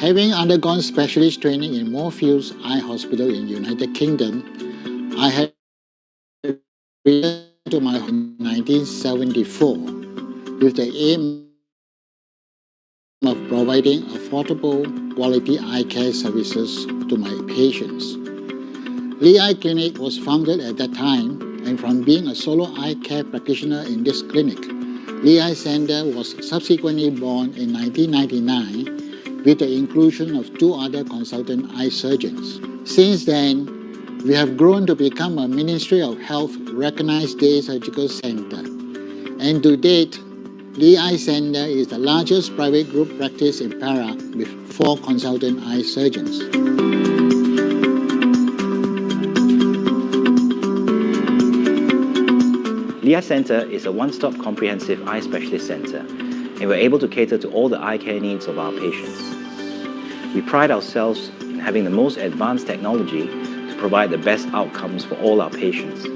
Having undergone specialist training in Moorfields Eye Hospital in United Kingdom, I had returned to my home in 1974 with the aim of providing affordable, quality eye care services to my patients. LEC Eye Clinic was founded at that time, and from being a solo eye care practitioner in this clinic, LEC Eye Centre was subsequently born in 1999 with the inclusion of 2 other consultant eye surgeons. Since then, we have grown to become a Ministry of Health recognized day surgical centre, and to date, LEC Eye Centre is the largest private group practice in Perak with 4 consultant eye surgeons. LEC Eye Centre is a one-stop comprehensive eye specialist centre, and we're able to cater to all the eye care needs of our patients. We pride ourselves in having the most advanced technology to provide the best outcomes for all our patients.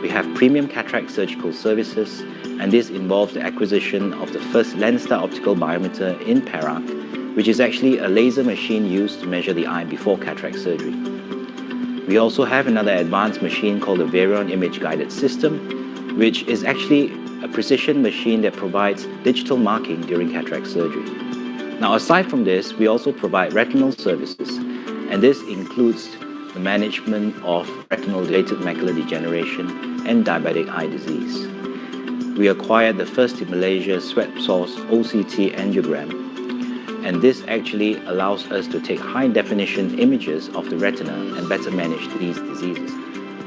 We have premium cataract surgical services, and this involves the acquisition of the first Lenstar optical biometer in Perak, which is actually a laser machine used to measure the eye before cataract surgery. We also have another advanced machine called the Varion Image Guided System, which is actually a precision machine that provides digital marking during cataract surgery. Now, aside from this, we also provide retinal services, and this includes the management of retinal-related macular degeneration and diabetic eye disease. We acquired the first in Malaysia sweat source OCT angiogram, and this actually allows us to take high-definition images of the retina and better manage these diseases.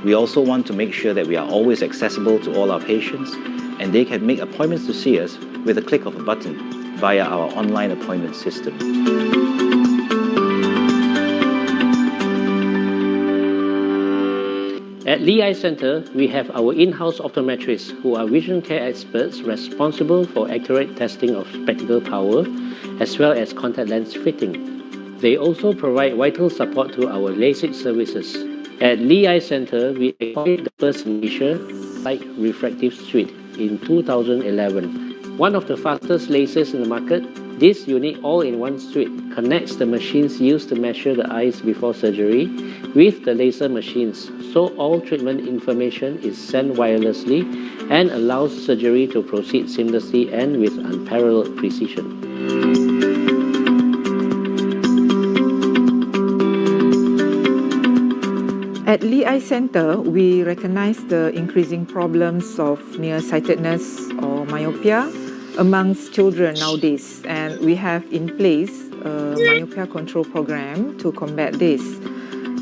We also want to make sure that we are always accessible to all our patients, and they can make appointments to see us with a click of a button via our online appointment system. At LEC Eye Centre, we have our in-house optometrists who are vision care experts responsible for accurate testing of spectacle power as well as contact lens fitting. They also provide vital support to our LASIK services. At LEC Eye Centre, we acquired the first in Asia light refractive suite in 2011. One of the fastest lasers in the market, this unique all-in-one suite connects the machines used to measure the eyes before surgery with the laser machines, so all treatment information is sent wirelessly and allows surgery to proceed seamlessly and with unparalleled precision. At LEC Eye Centre, we recognize the increasing problems of nearsightedness or myopia amongst children nowadays, and we have in place a myopia control program to combat this.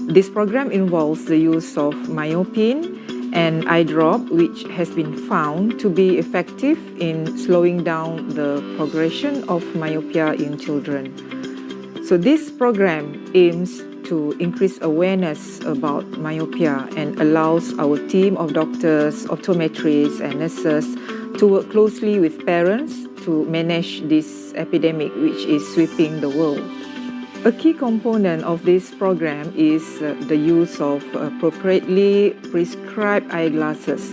This program involves the use of myopin and eye drop, which has been found to be effective in slowing down the progression of myopia in children. So this program aims to increase awareness about myopia and allows our team of doctors, optometrists and nurses to work closely with parents to manage this epidemic which is sweeping the world. A key component of this program is the use of appropriately prescribed eyeglasses,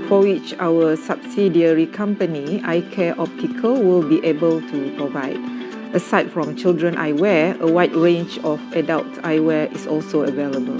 for which our subsidiary company, Eye Care Optical, will be able to provide. Aside from children eyewear, a wide range of adult eyewear is also available.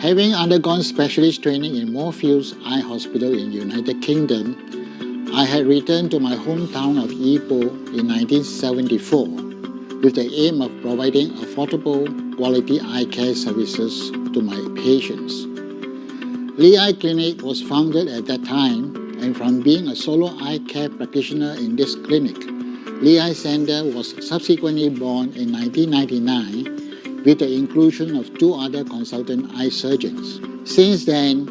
Having undergone specialist training in Moorfields Eye Hospital in United Kingdom, I had returned to my hometown of Ipoh in 1974 with the aim of providing affordable, quality eye care services to my patients. LEC Eye Clinic was founded at that time, and from being a solo eye care practitioner in this clinic, LEC Eye Centre was subsequently born in 1999 with the inclusion of 2 other consultant eye surgeons. Since then,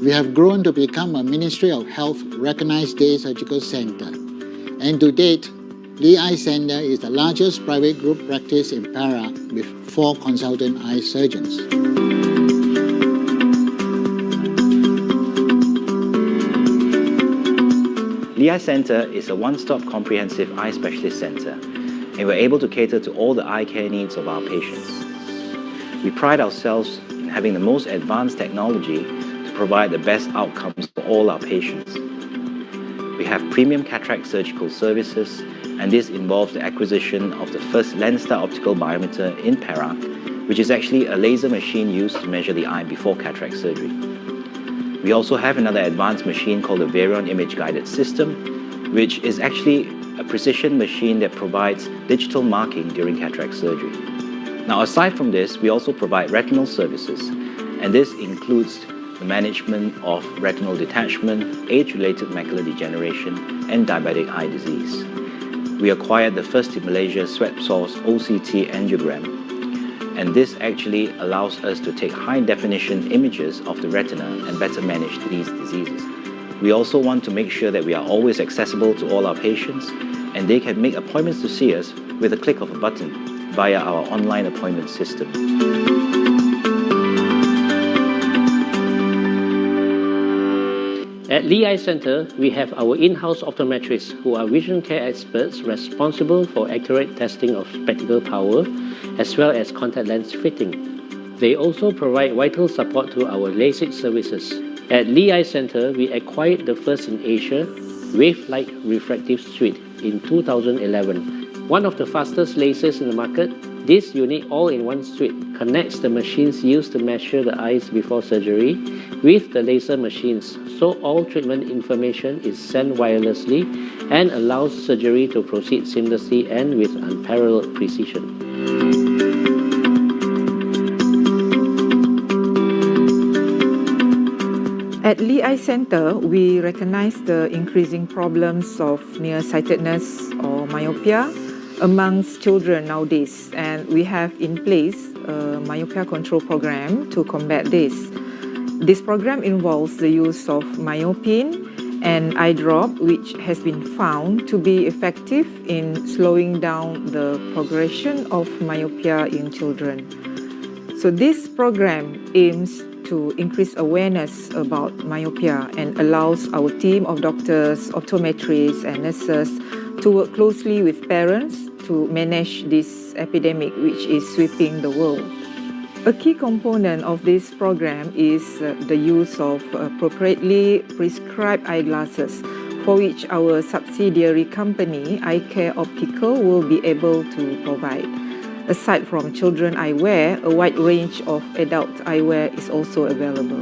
we have grown to become a Ministry of Health recognized day surgical centre, and to date, LEC Eye Centre is the largest private group practice in Perak with 4 consultant eye surgeons. LEC Eye Centre is a one-stop comprehensive eye specialist centre, and we're able to cater to all the eye care needs of our patients. We pride ourselves in having the most advanced technology to provide the best outcomes for all our patients. We have premium cataract surgical services, and this involves the acquisition of the first lens-star optical biometer in Perak, which is actually a laser machine used to measure the eye before cataract surgery. We also have another advanced machine called the Varion Image Guided System, which is actually a precision machine that provides digital marking during cataract surgery. Now, aside from this, we also provide retinal services, and this includes the management of retinal detachment, age-related macular degeneration, and diabetic eye disease. We acquired the first in Malaysia sweat source OCT angiogram, and this actually allows us to take high-definition images of the retina and better manage these diseases. We also want to make sure that we are always accessible to all our patients, and they can make appointments to see us with a click of a button via our online appointment system. At LEC Eye Centre, we have our in-house optometrists who are vision care experts responsible for accurate testing of spectacle power as well as contact lens fitting. They also provide vital support to our LASIK services. At LEC Eye Centre, we acquired the first in Asia wave-like refractive suite in 2011. One of the fastest lasers in the market, this unique all-in-one suite connects the machines used to measure the eyes before surgery with the laser machines, so all treatment information is sent wirelessly and allows surgery to proceed seamlessly and with unparalleled precision. At LEC Eye Centre, we recognize the increasing problems of nearsightedness or myopia amongst children nowadays, and we have in place a myopia control program to combat this. This program involves the use of myopin and eye drop, which has been found to be effective in slowing down the progression of myopia in children. So this program aims to increase awareness about myopia and allows our team of doctors, optometrists and nurses to work closely with parents to manage this epidemic which is sweeping the world. A key component of this program is the use of appropriately prescribed eyeglasses, for which our subsidiary company, Eye Care Optical, will be able to provide. Aside from children eyewear, a wide range of adult eyewear is also available.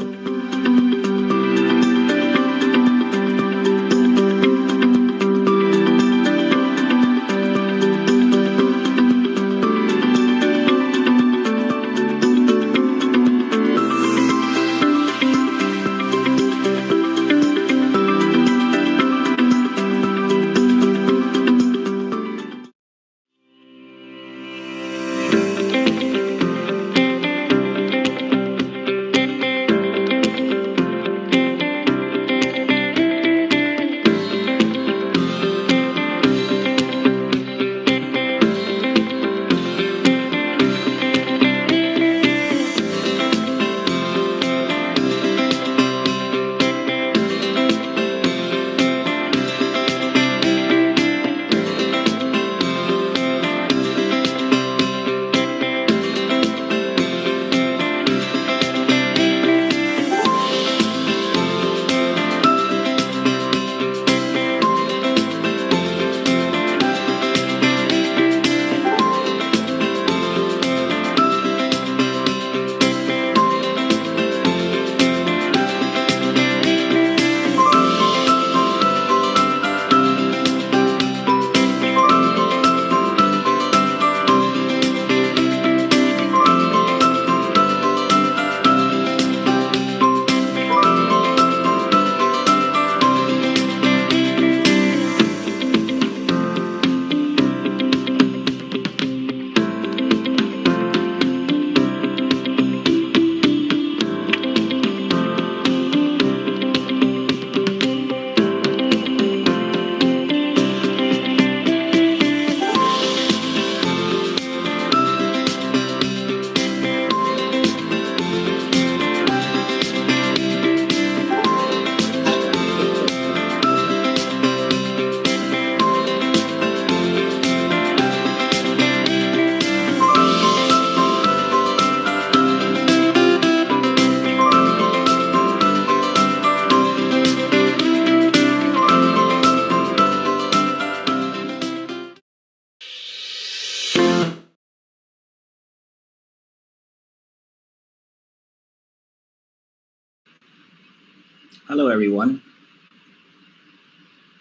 Hello, everyone.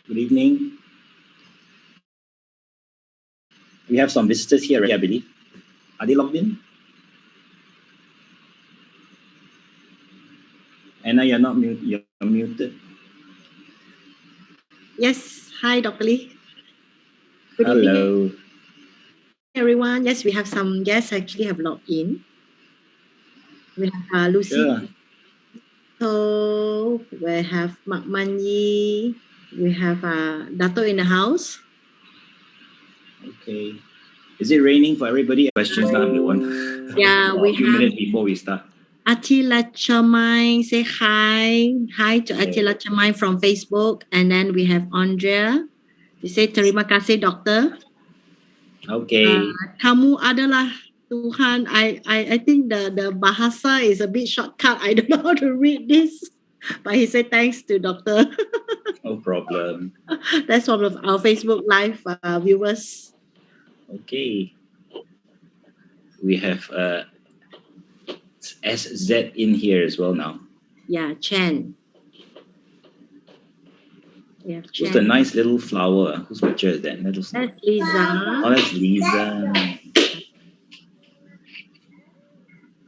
Good evening. We have some visitors here already, I believe. Are they logged in? Anna, you're not mute. You're muted. Yes. Hi, Dr. Lee. Good evening, Hello. everyone. Yes, we have some guests actually have logged in. We have Lucy. Sure. So we have Mak Manyi. We have Dato in the house. Okay. Is it raining for everybody? Questions now, everyone. Yeah, we A few have minutes before we start. Atila Chamai. Say hi. Hi to Atila Chamai from Facebook. And then we have Andrea. They say terima kasih, Doctor. Okay. Kamu adalah Tuhan. I think the bahasa is a bit shortcut. I don't know how to read this. But he said thanks to Doctor. No problem. That's one of our Facebook Live viewers. Okay. We have SZ in here as well now. Yeah, Chen. Yeah, Who's Chen. the nice little flower? Whose picture is that? That's Lisa. Oh, that's Lisa.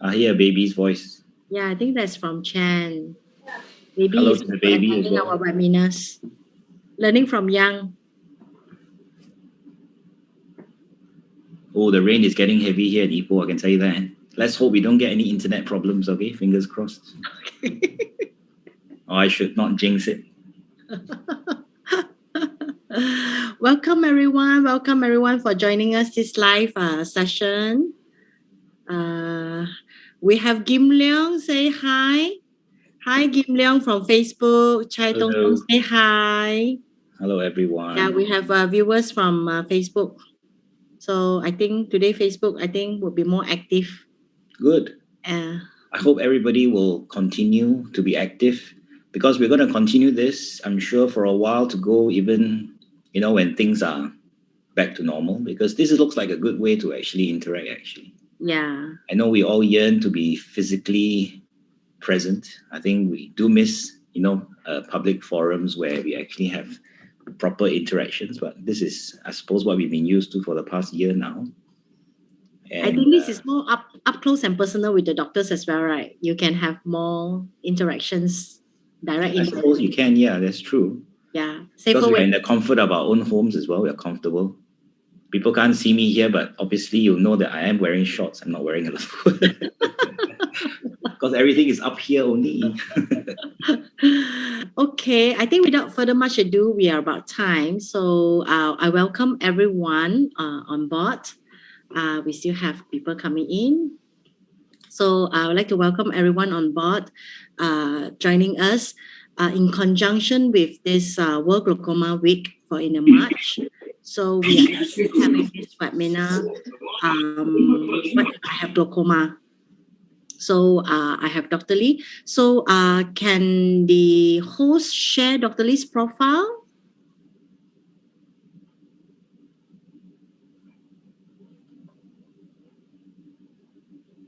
I hear a baby's voice. Yeah, I think that's from Chen. Maybe Hello he's to the baby as attending well. our webinars. Learning from young. Oh, the rain is getting heavy here in Ipoh, I can tell you that. Let's hope we don't get any internet problems, okay? Fingers crossed. Oh, I should not jinx it. Welcome everyone. Welcome everyone for joining us this live session. We have Kim Leong say hi. Hi Kim Leong from Facebook. Chai Tong Tong say hi. Hello, everyone. Yeah, we have viewers from Facebook. So I think today Facebook will be more active. Good. I hope everybody will continue to be active because we're going to continue this, I'm sure, for a while to go, even, when things are back to normal, because this looks like a good way to actually interact, actually. Yeah. I know we all yearn to be physically present. I think we do miss, public forums where we actually have proper interactions, but this is, I suppose, what we've been used to for the past year now. And, I think this is more up close and personal with the doctors as well, right? You can have more interactions, direct I suppose you can, yeah, that's true. Yeah. Because we're in the comfort of our own homes as well, we're comfortable. People can't see me here, but obviously you'll know that I am wearing shorts. I'm not wearing a because everything is up here only. Okay, I think without further much ado, we are about time. So I welcome everyone on board. We still have people coming in. So I would like to welcome everyone on board joining us in conjunction with this World Glaucoma Week in March. So we are having this webinar, If I Have Glaucoma. So I have Dr. Lee. So can the host share Dr. Lee's profile?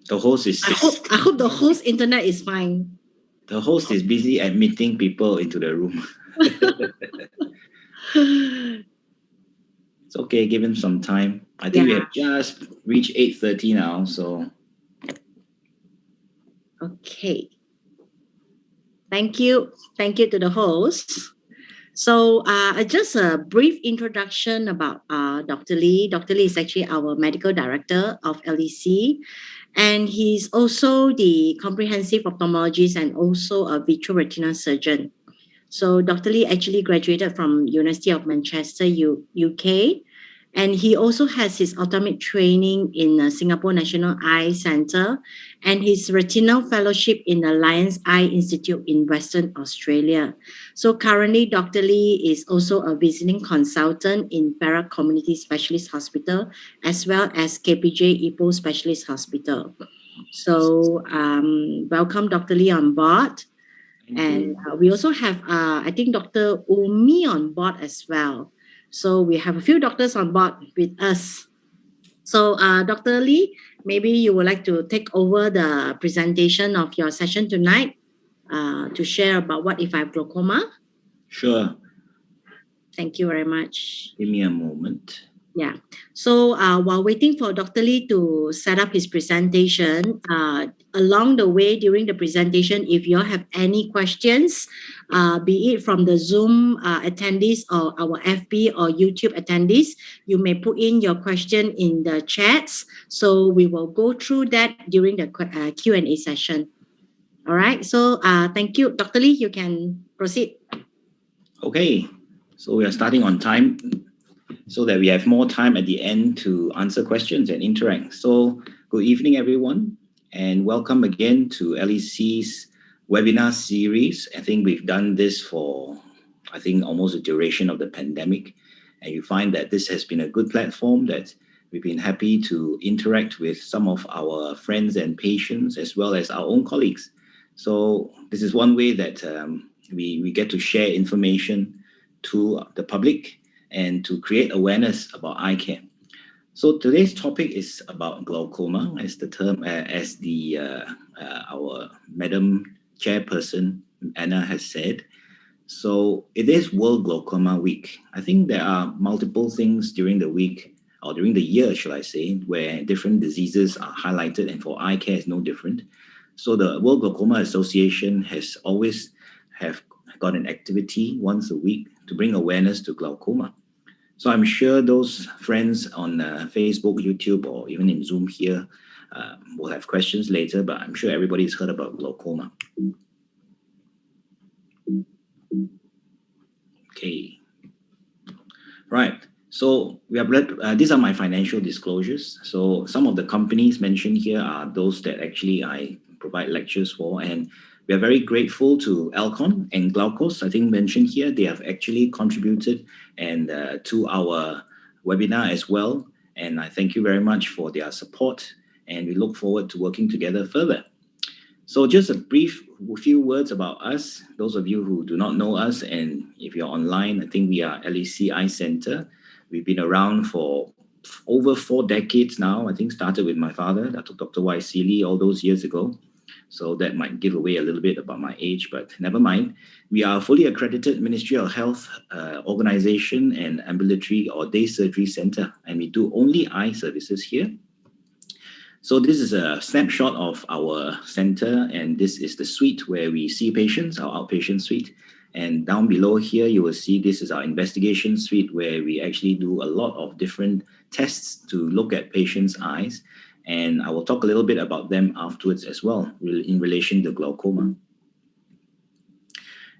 The host is... I hope the host internet is fine. The host is busy admitting people into the room. It's okay, give him some time. I think we have just reached 8:30 now, so... Okay. Thank you. Thank you to the host. So just a brief introduction about Dr. Lee. Dr. Lee is actually our medical director of LEC, and he's also the comprehensive ophthalmologist and also a vitreoretinal surgeon. So Dr. Lee actually graduated from University of Manchester, UK, and he also has his ophthalmic training in Singapore National Eye Centre and his retinal fellowship in the Lions Eye Institute in Western Australia. So currently, Dr. Lee is also a visiting consultant in Perak Community Specialist Hospital as well as KPJ Ipoh Specialist Hospital. So welcome Dr. Lee on board. And we also have, I think, Dr. Umi on board as well. So we have a few doctors on board with us. So Dr. Lee, maybe you would like to take over the presentation of your session tonight. to share about what if I have glaucoma? Sure. Thank you very much. Give me a moment. Yeah. So while waiting for Dr. Lee to set up his presentation, along the way during the presentation, if you all have any questions, be it from the Zoom attendees or our FB or YouTube attendees, you may put in your question in the chats. So we will go through that during the Q&A session. All right. So thank you. Dr. Lee, you can proceed. Okay. So we are starting on time, so that we have more time at the end to answer questions and interact. So good evening, everyone, and welcome again to LEC's webinar series. I think we've done this for, almost the duration of the pandemic. And you find that this has been a good platform that we've been happy to interact with some of our friends and patients, as well as our own colleagues. So this is one way that we get to share information to the public and to create awareness about eye care. So today's topic is about glaucoma, as the term, our Madam Chairperson Anna has said. So it is World Glaucoma Week. I think there are multiple things during the week, or during the year, should I say, where different diseases are highlighted, and for eye care is no different. So the World Glaucoma Association has always got an activity once a week to bring awareness to glaucoma. So I'm sure those friends on Facebook, YouTube, or even in Zoom here will have questions later, but I'm sure everybody's heard about glaucoma. Okay. Right. So we have these are my financial disclosures. So some of the companies mentioned here are those that actually I provide lectures for, and we are very grateful to Alcon and Glaucos, I think mentioned here. They have actually contributed and to our webinar as well. And I thank you very much for their support, and we look forward to working together further. So just a few words about us. Those of you who do not know us, and if you're online, I think we are LEC Eye Centre. We've been around for over 4 decades now. I think started with my father, Dr. Y. Seeley, all those years ago. So that might give away a little bit about my age, but never mind. We are a fully accredited Ministry of Health organization and ambulatory or day surgery center, and we do only eye services here. So this is a snapshot of our center, and this is the suite where we see patients, our outpatient suite. And down below here, you will see this is our investigation suite, where we actually do a lot of different tests to look at patients' eyes. And I will talk a little bit about them afterwards as well in relation to glaucoma.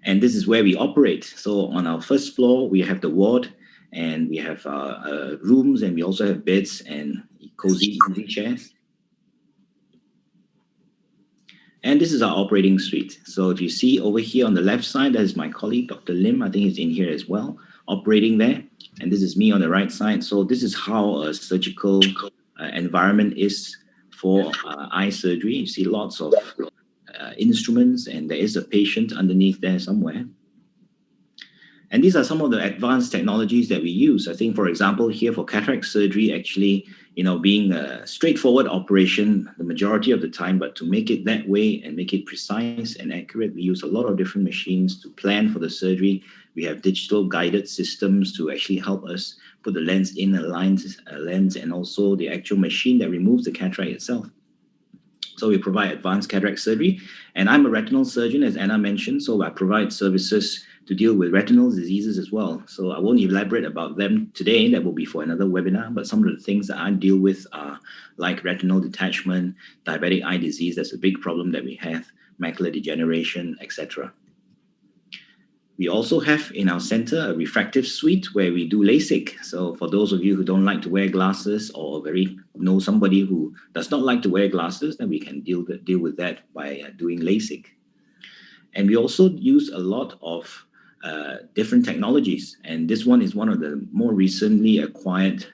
And this is where we operate. So on our first floor, we have the ward, and we have rooms, and we also have beds and cozy, easy chairs. And this is our operating suite. So if you see over here on the left side, that is my colleague, Dr. Lim. I think he's in here as well, operating there. And this is me on the right side. So this is how a surgical environment is for eye surgery. You see lots of instruments, and there is a patient underneath there somewhere. And these are some of the advanced technologies that we use. I think, for example, here for cataract surgery, actually, being a straightforward operation the majority of the time, but to make it that way and make it precise and accurate, we use a lot of different machines to plan for the surgery. We have digital guided systems to actually help us put the lens in, align a lens, and also the actual machine that removes the cataract itself. So we provide advanced cataract surgery. And I'm a retinal surgeon, as Anna mentioned, so I provide services to deal with retinal diseases as well. So I won't elaborate about them today. That will be for another webinar. But some of the things that I deal with are like retinal detachment, diabetic eye disease. That's a big problem that we have, macular degeneration, etc. We also have in our center a refractive suite where we do LASIK. So for those of you who don't like to wear glasses, or know somebody who does not like to wear glasses, then we can deal with that by doing LASIK. And we also use a lot of different technologies. And this one is one of the more recently acquired,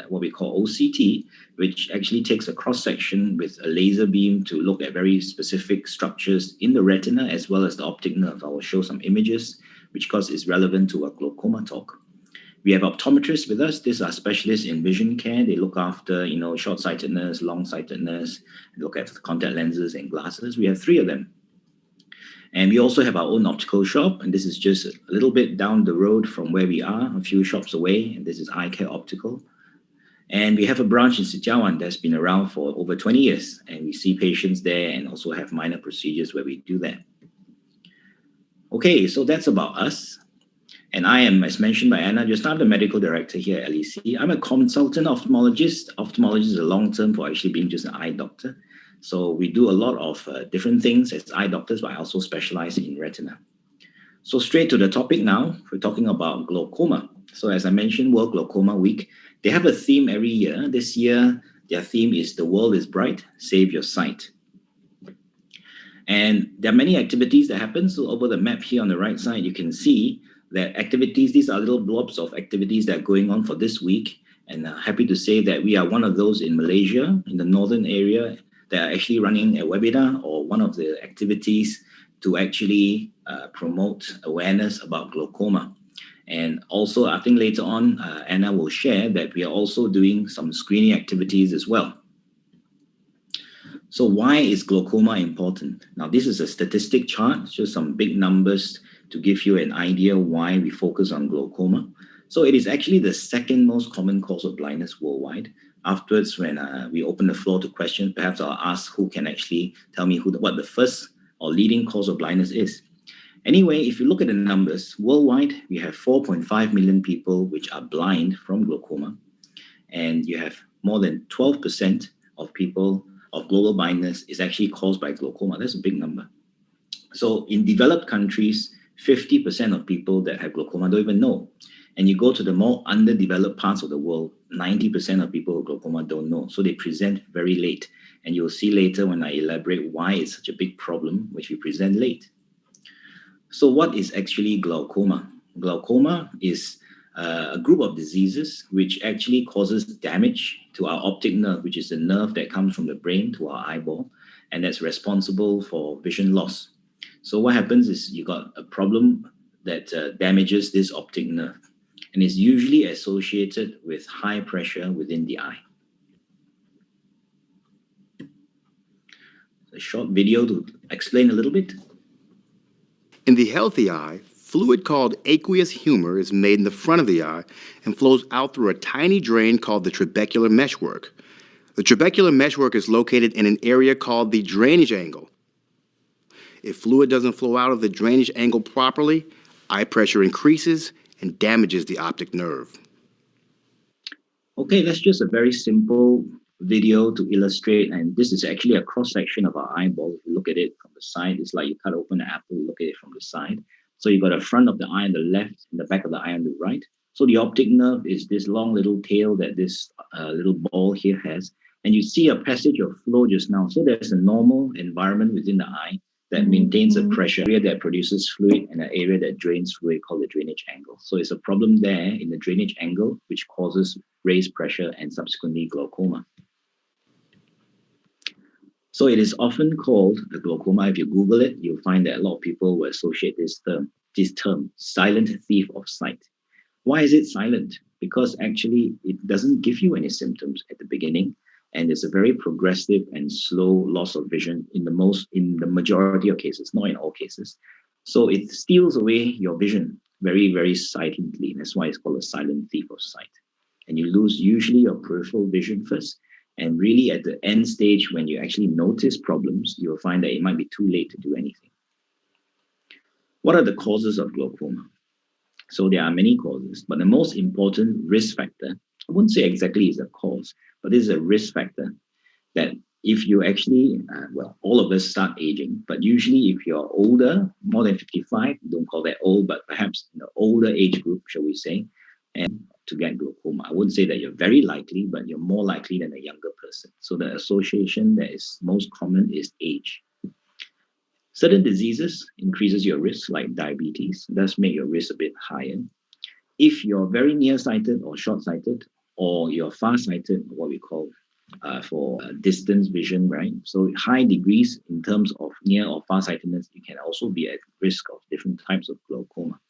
what we call OCT, which actually takes a cross-section with a laser beam to look at very specific structures in the retina as well as the optic nerve. I will show some images, which of course is relevant to our glaucoma talk. We have optometrists with us. These are specialists in vision care. They look after, short-sightedness, long-sightedness, look at contact lenses and glasses. We have 3 of them. And we also have our own optical shop, and this is just a little bit down the road from where we are, a few shops away, and this is Eye Care Optical. And we have a branch in Sijawan that's been around for over 20 years, and we see patients there and also have minor procedures where we do that. Okay, so that's about us. And I am, as mentioned by Anna, just I'm the medical director here at LEC. I'm a consultant ophthalmologist. Ophthalmologist is a long term for actually being just an eye doctor. So we do a lot of different things as eye doctors, but I also specialize in retina. So straight to the topic now, we're talking about glaucoma. So as I mentioned, World Glaucoma Week, they have a theme every year. This year, their theme is The World is Bright, Save Your Sight. And there are many activities that happen. So over the map here on the right side, you can see that activities, these are little blobs of activities that are going on for this week. And happy to say that we are one of those in Malaysia, in the northern area, that are actually running a webinar or one of the activities to actually promote awareness about glaucoma. And also, I think later on, Anna will share that we are also doing some screening activities as well. So why is glaucoma important? Now, this is a statistic chart, just some big numbers to give you an idea why we focus on glaucoma. So it is actually the second most common cause of blindness worldwide. Afterwards, when we open the floor to questions, perhaps I'll ask who can actually tell me what the first or leading cause of blindness is. Anyway, if you look at the numbers, worldwide, we have 4.5 million people which are blind from glaucoma. And you have more than 12% of people of global blindness is actually caused by glaucoma. That's a big number. So in developed countries, 50% of people that have glaucoma don't even know. And you go to the more underdeveloped parts of the world, 90% of people with glaucoma don't know. So they present very late. And you'll see later when I elaborate why it's such a big problem, which we present late. So what is actually glaucoma? Glaucoma is a group of diseases which actually causes damage to our optic nerve, which is the nerve that comes from the brain to our eyeball, and that's responsible for vision loss. So what happens is you got a problem that damages this optic nerve, and is usually associated with high pressure within the eye. A short video to explain a little bit. In the healthy eye, fluid called aqueous humor is made in the front of the eye and flows out through a tiny drain called the trabecular meshwork. The trabecular meshwork is located in an area called the drainage angle. If fluid doesn't flow out of the drainage angle properly, eye pressure increases and damages the optic nerve. Okay, that's just a very simple video to illustrate, and this is actually a cross-section of our eyeball. If you look at it from the side, it's like you cut open an apple, look at it from the side. So you've got the front of the eye on the left and the back of the eye on the right. So the optic nerve is this long little tail that this little ball here has. And you see a passage of flow just now. So there's a normal environment within the eye that maintains a pressure area that produces fluid and an area that drains fluid called the drainage angle. So it's a problem there in the drainage angle, which causes raised pressure and subsequently glaucoma. So it is often called the glaucoma. If you Google it, you'll find that a lot of people will associate this term, silent thief of sight. Why is it silent? Because actually it doesn't give you any symptoms at the beginning, and it's a very progressive and slow loss of vision in the majority of cases, not in all cases. So it steals away your vision very, very silently. That's why it's called a silent thief of sight. And you lose usually your peripheral vision first. And really at the end stage, when you actually notice problems, you'll find that it might be too late to do anything. What are the causes of glaucoma? So there are many causes, but the most important risk factor, I wouldn't say exactly is a cause, but this is a risk factor that if you actually, all of us start aging, but usually if you're older, more than 55, don't call that old, but perhaps in the older age group, shall we say, and to get glaucoma. I wouldn't say that you're very likely, but you're more likely than a younger person. So the association that is most common is age. Certain diseases increases your risk, like diabetes. Does make your risk a bit higher. If you're very nearsighted or short-sighted, or you're far-sighted, what we call for distance vision, right? So high degrees in terms of near or far-sightedness, you can also be at risk of different types of glaucoma.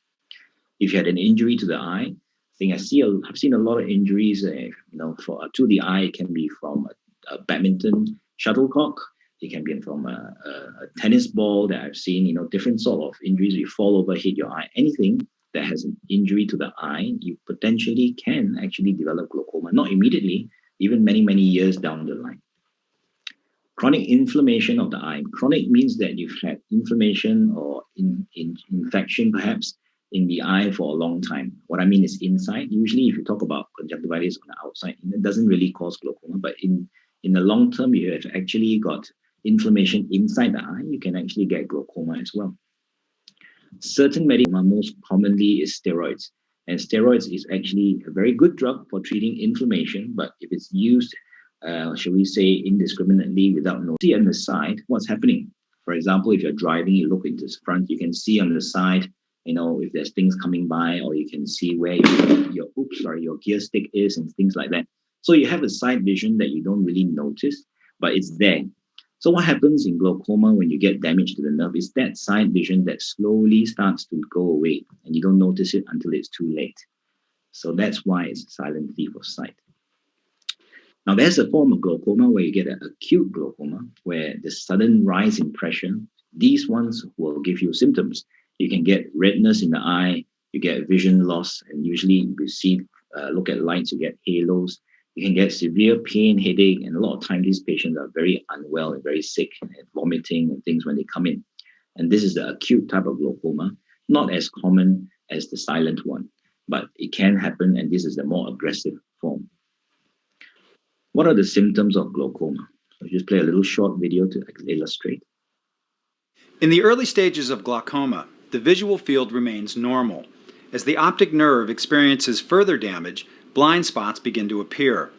If you had an injury to the eye, I've seen a lot of injuries, to the eye. It can be from a badminton shuttlecock, It can be from a tennis ball that I've seen, different sort of injuries. You fall over, hit your eye, anything that has an injury to the eye, you potentially can actually develop glaucoma, not immediately, even many, many years down the line. Chronic inflammation of the eye. Chronic means that you've had inflammation or infection perhaps in the eye for a long time. What I mean is inside. Usually if you talk about conjunctivitis on the outside, it doesn't really cause glaucoma, but in the long term, you have actually got inflammation inside the eye, you can actually get glaucoma as well. Certain medical, most commonly is steroids. And steroids is actually a very good drug for treating inflammation, but if it's used, shall we say, indiscriminately without no see on the side, what's happening? For example, if you're driving, you look into the front, you can see on the side, if there's things coming by, or you can see where your gear stick is and things like that. So you have a side vision that you don't really notice, but it's there. So what happens in glaucoma when you get damage to the nerve is that side vision that slowly starts to go away, and you don't notice it until it's too late. So that's why it's a silent thief of sight. Now, there's a form of glaucoma where you get an acute glaucoma, where the sudden rise in pressure, these ones will give you symptoms. You can get redness in the eye, you get vision loss, and usually you see, look at lights, you get halos. You can get severe pain, headache, and a lot of times these patients are very unwell and very sick and vomiting and things when they come in. And this is the acute type of glaucoma, not as common as the silent one, but it can happen, and this is the more aggressive form. What are the symptoms of glaucoma? I'll just play a little short video to illustrate. In the early stages of glaucoma, the visual field remains normal. As the optic nerve experiences further damage, blind spots begin to appear.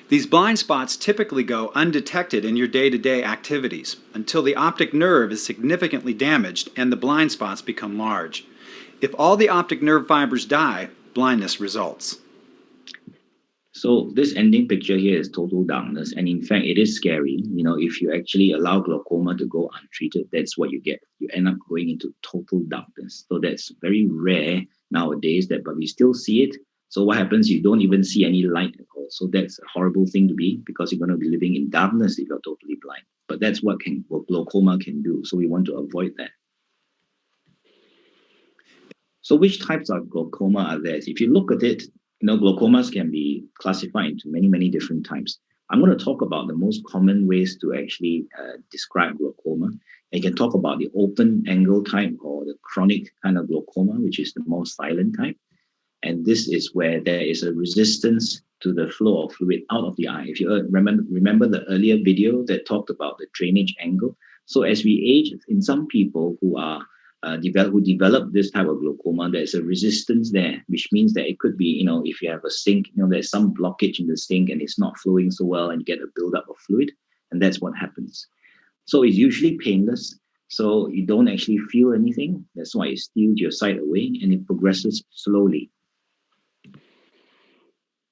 These blind spots typically go undetected in your day-to-day activities until the optic nerve is significantly damaged and the blind spots become large. If all the optic nerve fibers die, blindness results. So this ending picture here is total darkness, and in fact it is scary. If you actually allow glaucoma to go untreated, that's what you get. You end up going into total darkness. So that's very rare nowadays, but we still see it. So what happens? You don't even see any light at all. So that's a horrible thing to be, because you're going to be living in darkness if you're totally blind. But that's what glaucoma can do. So we want to avoid that. So which types of glaucoma are there? If you look at it, glaucomas can be classified into many, many different types. I'm going to talk about the most common ways to actually describe glaucoma. And you can talk about the open angle type or the chronic kind of glaucoma, which is the more silent type. And this is where there is a resistance to the flow of fluid out of the eye. If you remember the earlier video that talked about the drainage angle. So as we age, in some people who are who develop this type of glaucoma, there's a resistance there, which means that it could be, if you have a sink, there's some blockage in the sink and it's not flowing so well, and you get a buildup of fluid, and that's what happens. So it's usually painless. So you don't actually feel anything. That's why it steals your sight away, and it progresses slowly.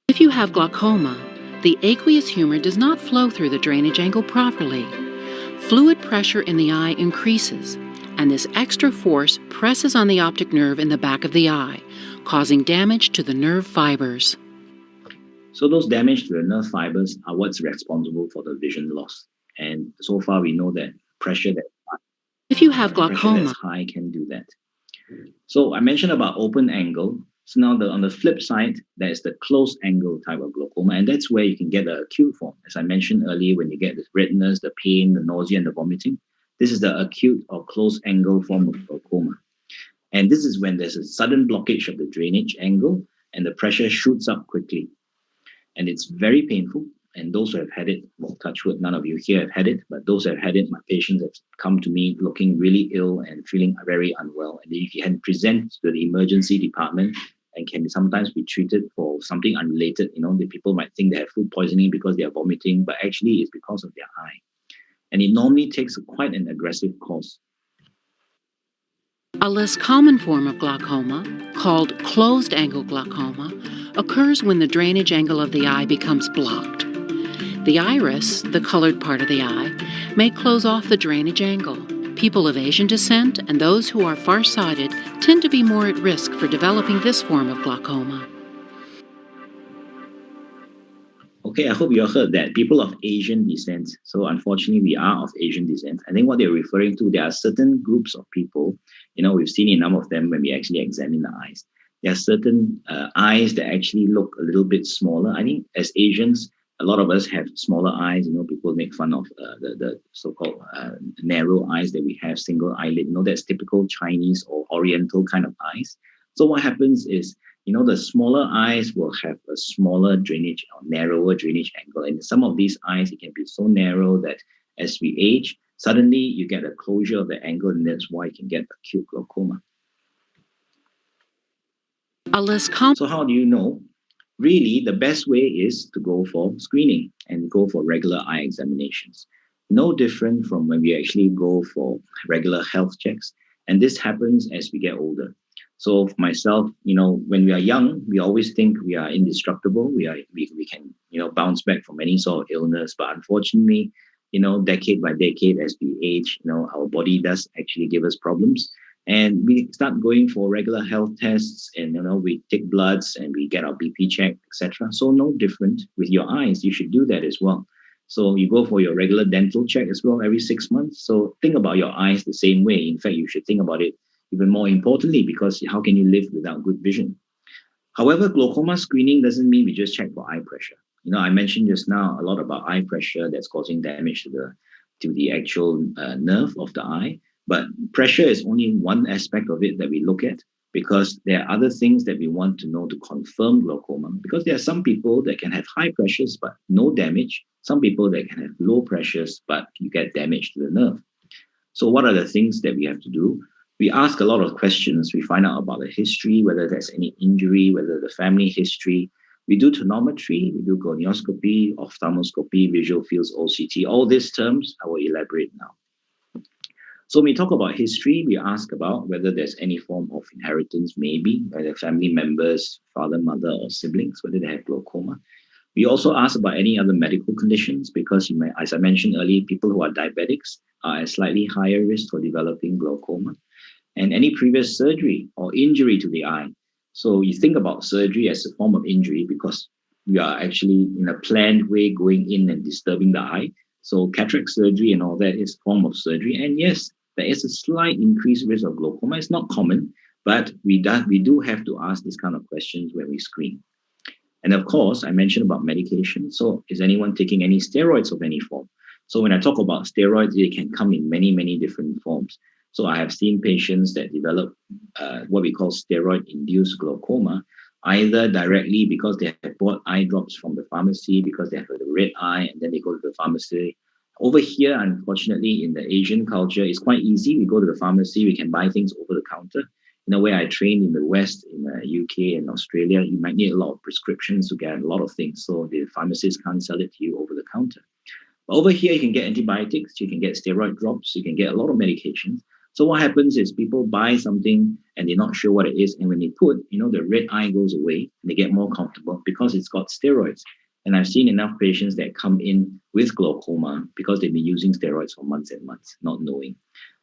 If you have glaucoma, the aqueous humor does not flow through the drainage angle properly. Fluid pressure in the eye increases, and this extra force presses on the optic nerve in the back of the eye, causing damage to the nerve fibers. So those damage to the nerve fibers are what's responsible for the vision loss. And so far we know that pressure if you have glaucoma, that's high can do that. So I mentioned about open angle. So now on the flip side, there's the closed angle type of glaucoma, and that's where you can get the acute form. As I mentioned earlier, when you get the redness, the pain, the nausea, and the vomiting, this is the acute or closed angle form of glaucoma. And this is when there's a sudden blockage of the drainage angle and the pressure shoots up quickly. And it's very painful. And those who have had it, well, touch wood, none of you here have had it, but those who have had it, my patients have come to me looking really ill and feeling very unwell. And if you can present to the emergency department and can sometimes be treated for something unrelated, the people might think they have food poisoning because they are vomiting, but actually it's because of their eye. And it normally takes quite an aggressive course. A less common form of glaucoma, called closed-angle glaucoma, occurs when the drainage angle of the eye becomes blocked. The iris, the colored part of the eye, may close off the drainage angle. People of Asian descent and those who are farsighted tend to be more at risk for developing this form of glaucoma. Okay, I hope you all heard that. People of Asian descent. So unfortunately, we are of Asian descent. I think what they're referring to, there are certain groups of people, we've seen a number of them when we actually examine the eyes. There are certain eyes that actually look a little bit smaller. I think as Asians, a lot of us have smaller eyes. People make fun of the so-called narrow eyes that we have, single eyelid. That's typical Chinese or Oriental kind of eyes. So what happens is, the smaller eyes will have a smaller drainage or narrower drainage angle. And some of these eyes, it can be so narrow that as we age, suddenly you get a closure of the angle, and that's why you can get acute glaucoma. So how do you know? Really, the best way is to go for screening and go for regular eye examinations. No different from when we actually go for regular health checks. And this happens as we get older. So for myself, when we are young, we always think we are indestructible. We can, bounce back from any sort of illness. But unfortunately, decade by decade, as we age, our body does actually give us problems. And we start going for regular health tests, and we take bloods and we get our BP checked, etc. So no different with your eyes. You should do that as well. So you go for your regular dental check as well every 6 months. So think about your eyes the same way. In fact, you should think about it even more importantly, because how can you live without good vision? However, glaucoma screening doesn't mean we just check for eye pressure. I mentioned just now a lot about eye pressure that's causing damage to the actual nerve of the eye. But pressure is only one aspect of it that we look at, because there are other things that we want to know to confirm glaucoma. Because there are some people that can have high pressures but no damage. Some people that can have low pressures but you get damage to the nerve. So what are the things that we have to do? We ask a lot of questions. We find out about the history, whether there's any injury, whether the family history. We do tonometry, we do gonioscopy, ophthalmoscopy, visual fields, OCT. All these terms I will elaborate now. So when we talk about history, we ask about whether there's any form of inheritance, maybe, whether family members, father, mother, or siblings, whether they have glaucoma. We also ask about any other medical conditions, because as I mentioned earlier, people who are diabetics are at slightly higher risk for developing glaucoma. And any previous surgery or injury to the eye. So you think about surgery as a form of injury, because we are actually in a planned way going in and disturbing the eye. So cataract surgery and all that is a form of surgery. And yes, there is a slight increased risk of glaucoma. It's not common, but we do have to ask these kind of questions when we screen. And of course, I mentioned about medication. So is anyone taking any steroids of any form? So when I talk about steroids, they can come in many, many different forms. So I have seen patients that develop what we call steroid-induced glaucoma, either directly because they have bought eye drops from the pharmacy because they have a red eye, and then they go to the pharmacy. Over here, unfortunately, in the Asian culture, it's quite easy. We go to the pharmacy, we can buy things over the counter. Where I trained in the West, in the UK and Australia, you might need a lot of prescriptions to get a lot of things. So the pharmacists can't sell it to you over the counter. But over here, you can get antibiotics, you can get steroid drops, you can get a lot of medications. So what happens is people buy something and they're not sure what it is. And when they put, the red eye goes away and they get more comfortable because it's got steroids. And I've seen enough patients that come in with glaucoma because they've been using steroids for months and months, not knowing.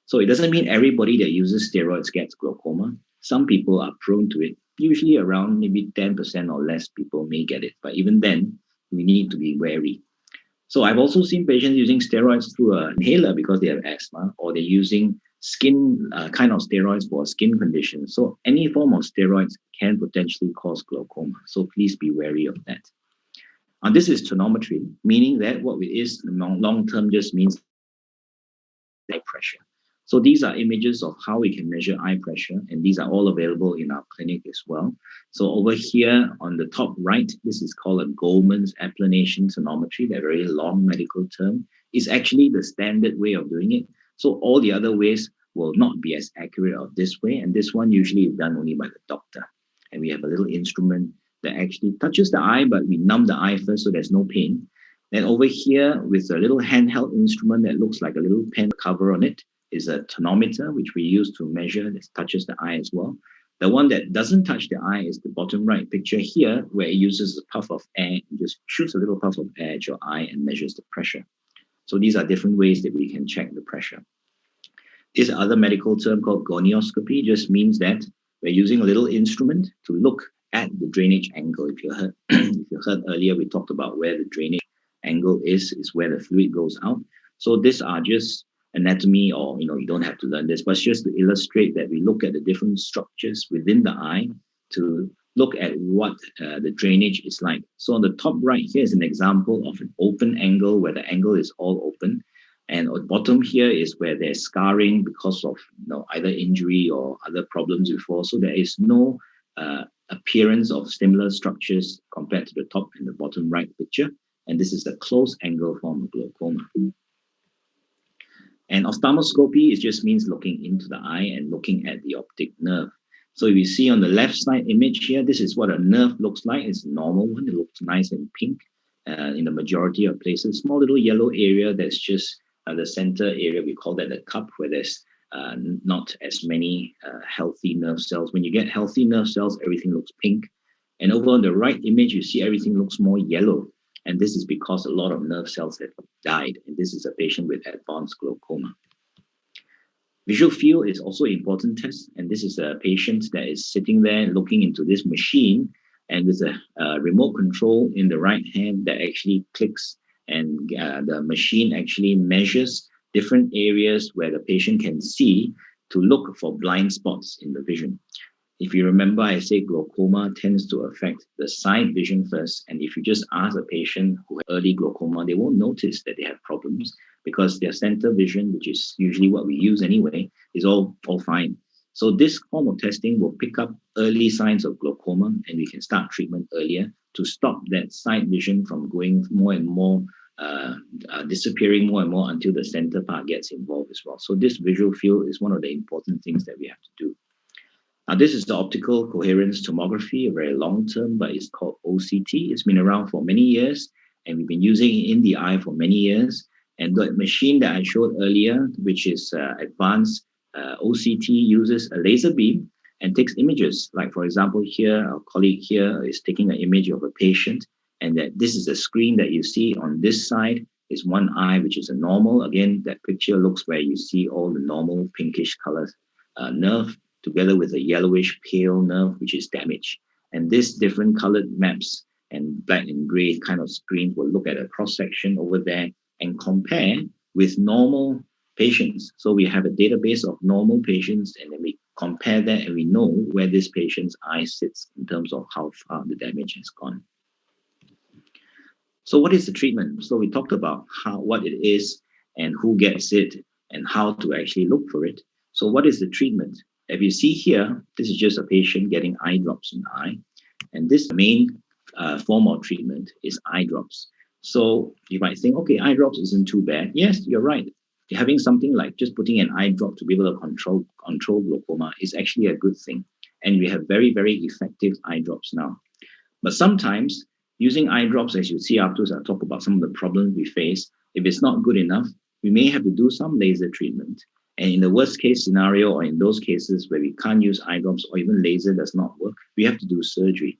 So it doesn't mean everybody that uses steroids gets glaucoma. Some people are prone to it. Usually around maybe 10% or less people may get it. But even then, we need to be wary. So I've also seen patients using steroids through an inhaler because they have asthma, or they're using skin kind of steroids for a skin condition. So any form of steroids can potentially cause glaucoma. So please be wary of that. And this is tonometry, meaning that what it is long-term just means eye pressure. So these are images of how we can measure eye pressure, and these are all available in our clinic as well. So over here on the top right, this is called a Goldman's applanation tonometry, that very long medical term. Is actually the standard way of doing it. So all the other ways will not be as accurate of this way, and this one usually is done only by the doctor. And we have a little instrument that actually touches the eye, but we numb the eye first so there's no pain. Then over here with a little handheld instrument that looks like a little pen cover on it is a tonometer, which we use to measure, that touches the eye as well. The one that doesn't touch the eye is the bottom right picture here, where it uses a puff of air. It just shoots a little puff of air at your eye and measures the pressure. So these are different ways that we can check the pressure. This other medical term called gonioscopy just means that we're using a little instrument to look at the drainage angle. If you heard, if you heard earlier, we talked about where the drainage angle is where the fluid goes out. So these are just anatomy, or you don't have to learn this, but it's just to illustrate that we look at the different structures within the eye to look at what the drainage is like. So on the top right here is an example of an open angle where the angle is all open. And on the bottom here is where there's scarring because of either injury or other problems before. So there is no appearance of similar structures compared to the top and the bottom right picture. And this is a close angle form of glaucoma. And ophthalmoscopy, it just means looking into the eye and looking at the optic nerve. So if you see on the left side image here, this is what a nerve looks like. It's a normal one. It looks nice and pink in the majority of places. Small little yellow area that's just the center area. We call that the cup, where there's not as many healthy nerve cells. When you get healthy nerve cells, everything looks pink. And over on the right image, you see everything looks more yellow. And this is because a lot of nerve cells have died. And this is a patient with advanced glaucoma. Visual field is also an important test. And this is a patient that is sitting there looking into this machine. And with a remote control in the right hand that actually clicks. And the machine actually measures different areas where the patient can see to look for blind spots in the vision. If you remember, I say glaucoma tends to affect the side vision first. And if you just ask a patient who has early glaucoma, they won't notice that they have problems because their center vision, which is usually what we use anyway, is all fine. So this form of testing will pick up early signs of glaucoma, and we can start treatment earlier to stop that side vision from going more and more, disappearing more and more until the center part gets involved as well. So this visual field is one of the important things that we have to do. Now, this is the optical coherence tomography, a very long term, but it's called OCT. It's been around for many years, and we've been using it in the eye for many years. And the machine that I showed earlier, which is advanced OCT, uses a laser beam and takes images. Like, for example, here, our colleague here is taking an image of a patient, and that this is a screen that you see on this side is one eye, which is a normal. Again, that picture looks where you see all the normal pinkish color nerve, together with a yellowish pale nerve, which is damaged. And this different colored maps and black and gray kind of screens will look at a cross-section over there and compare with normal patients. So we have a database of normal patients, and then we compare that and we know where this patient's eye sits in terms of how far the damage has gone. So what is the treatment? So we talked about what it is and who gets it and how to actually look for it. So what is the treatment? If you see here, this is just a patient getting eye drops in the eye. And this main form of treatment is eye drops. So you might think, okay, eye drops isn't too bad. Yes, you're right. Having something like just putting an eye drop to be able to control glaucoma is actually a good thing. And we have very, very effective eye drops now. But sometimes using eye drops, as you see afterwards, I'll talk about some of the problems we face. If it's not good enough, we may have to do some laser treatment. And in the worst case scenario, or in those cases where we can't use eye drops or even laser does not work, we have to do surgery.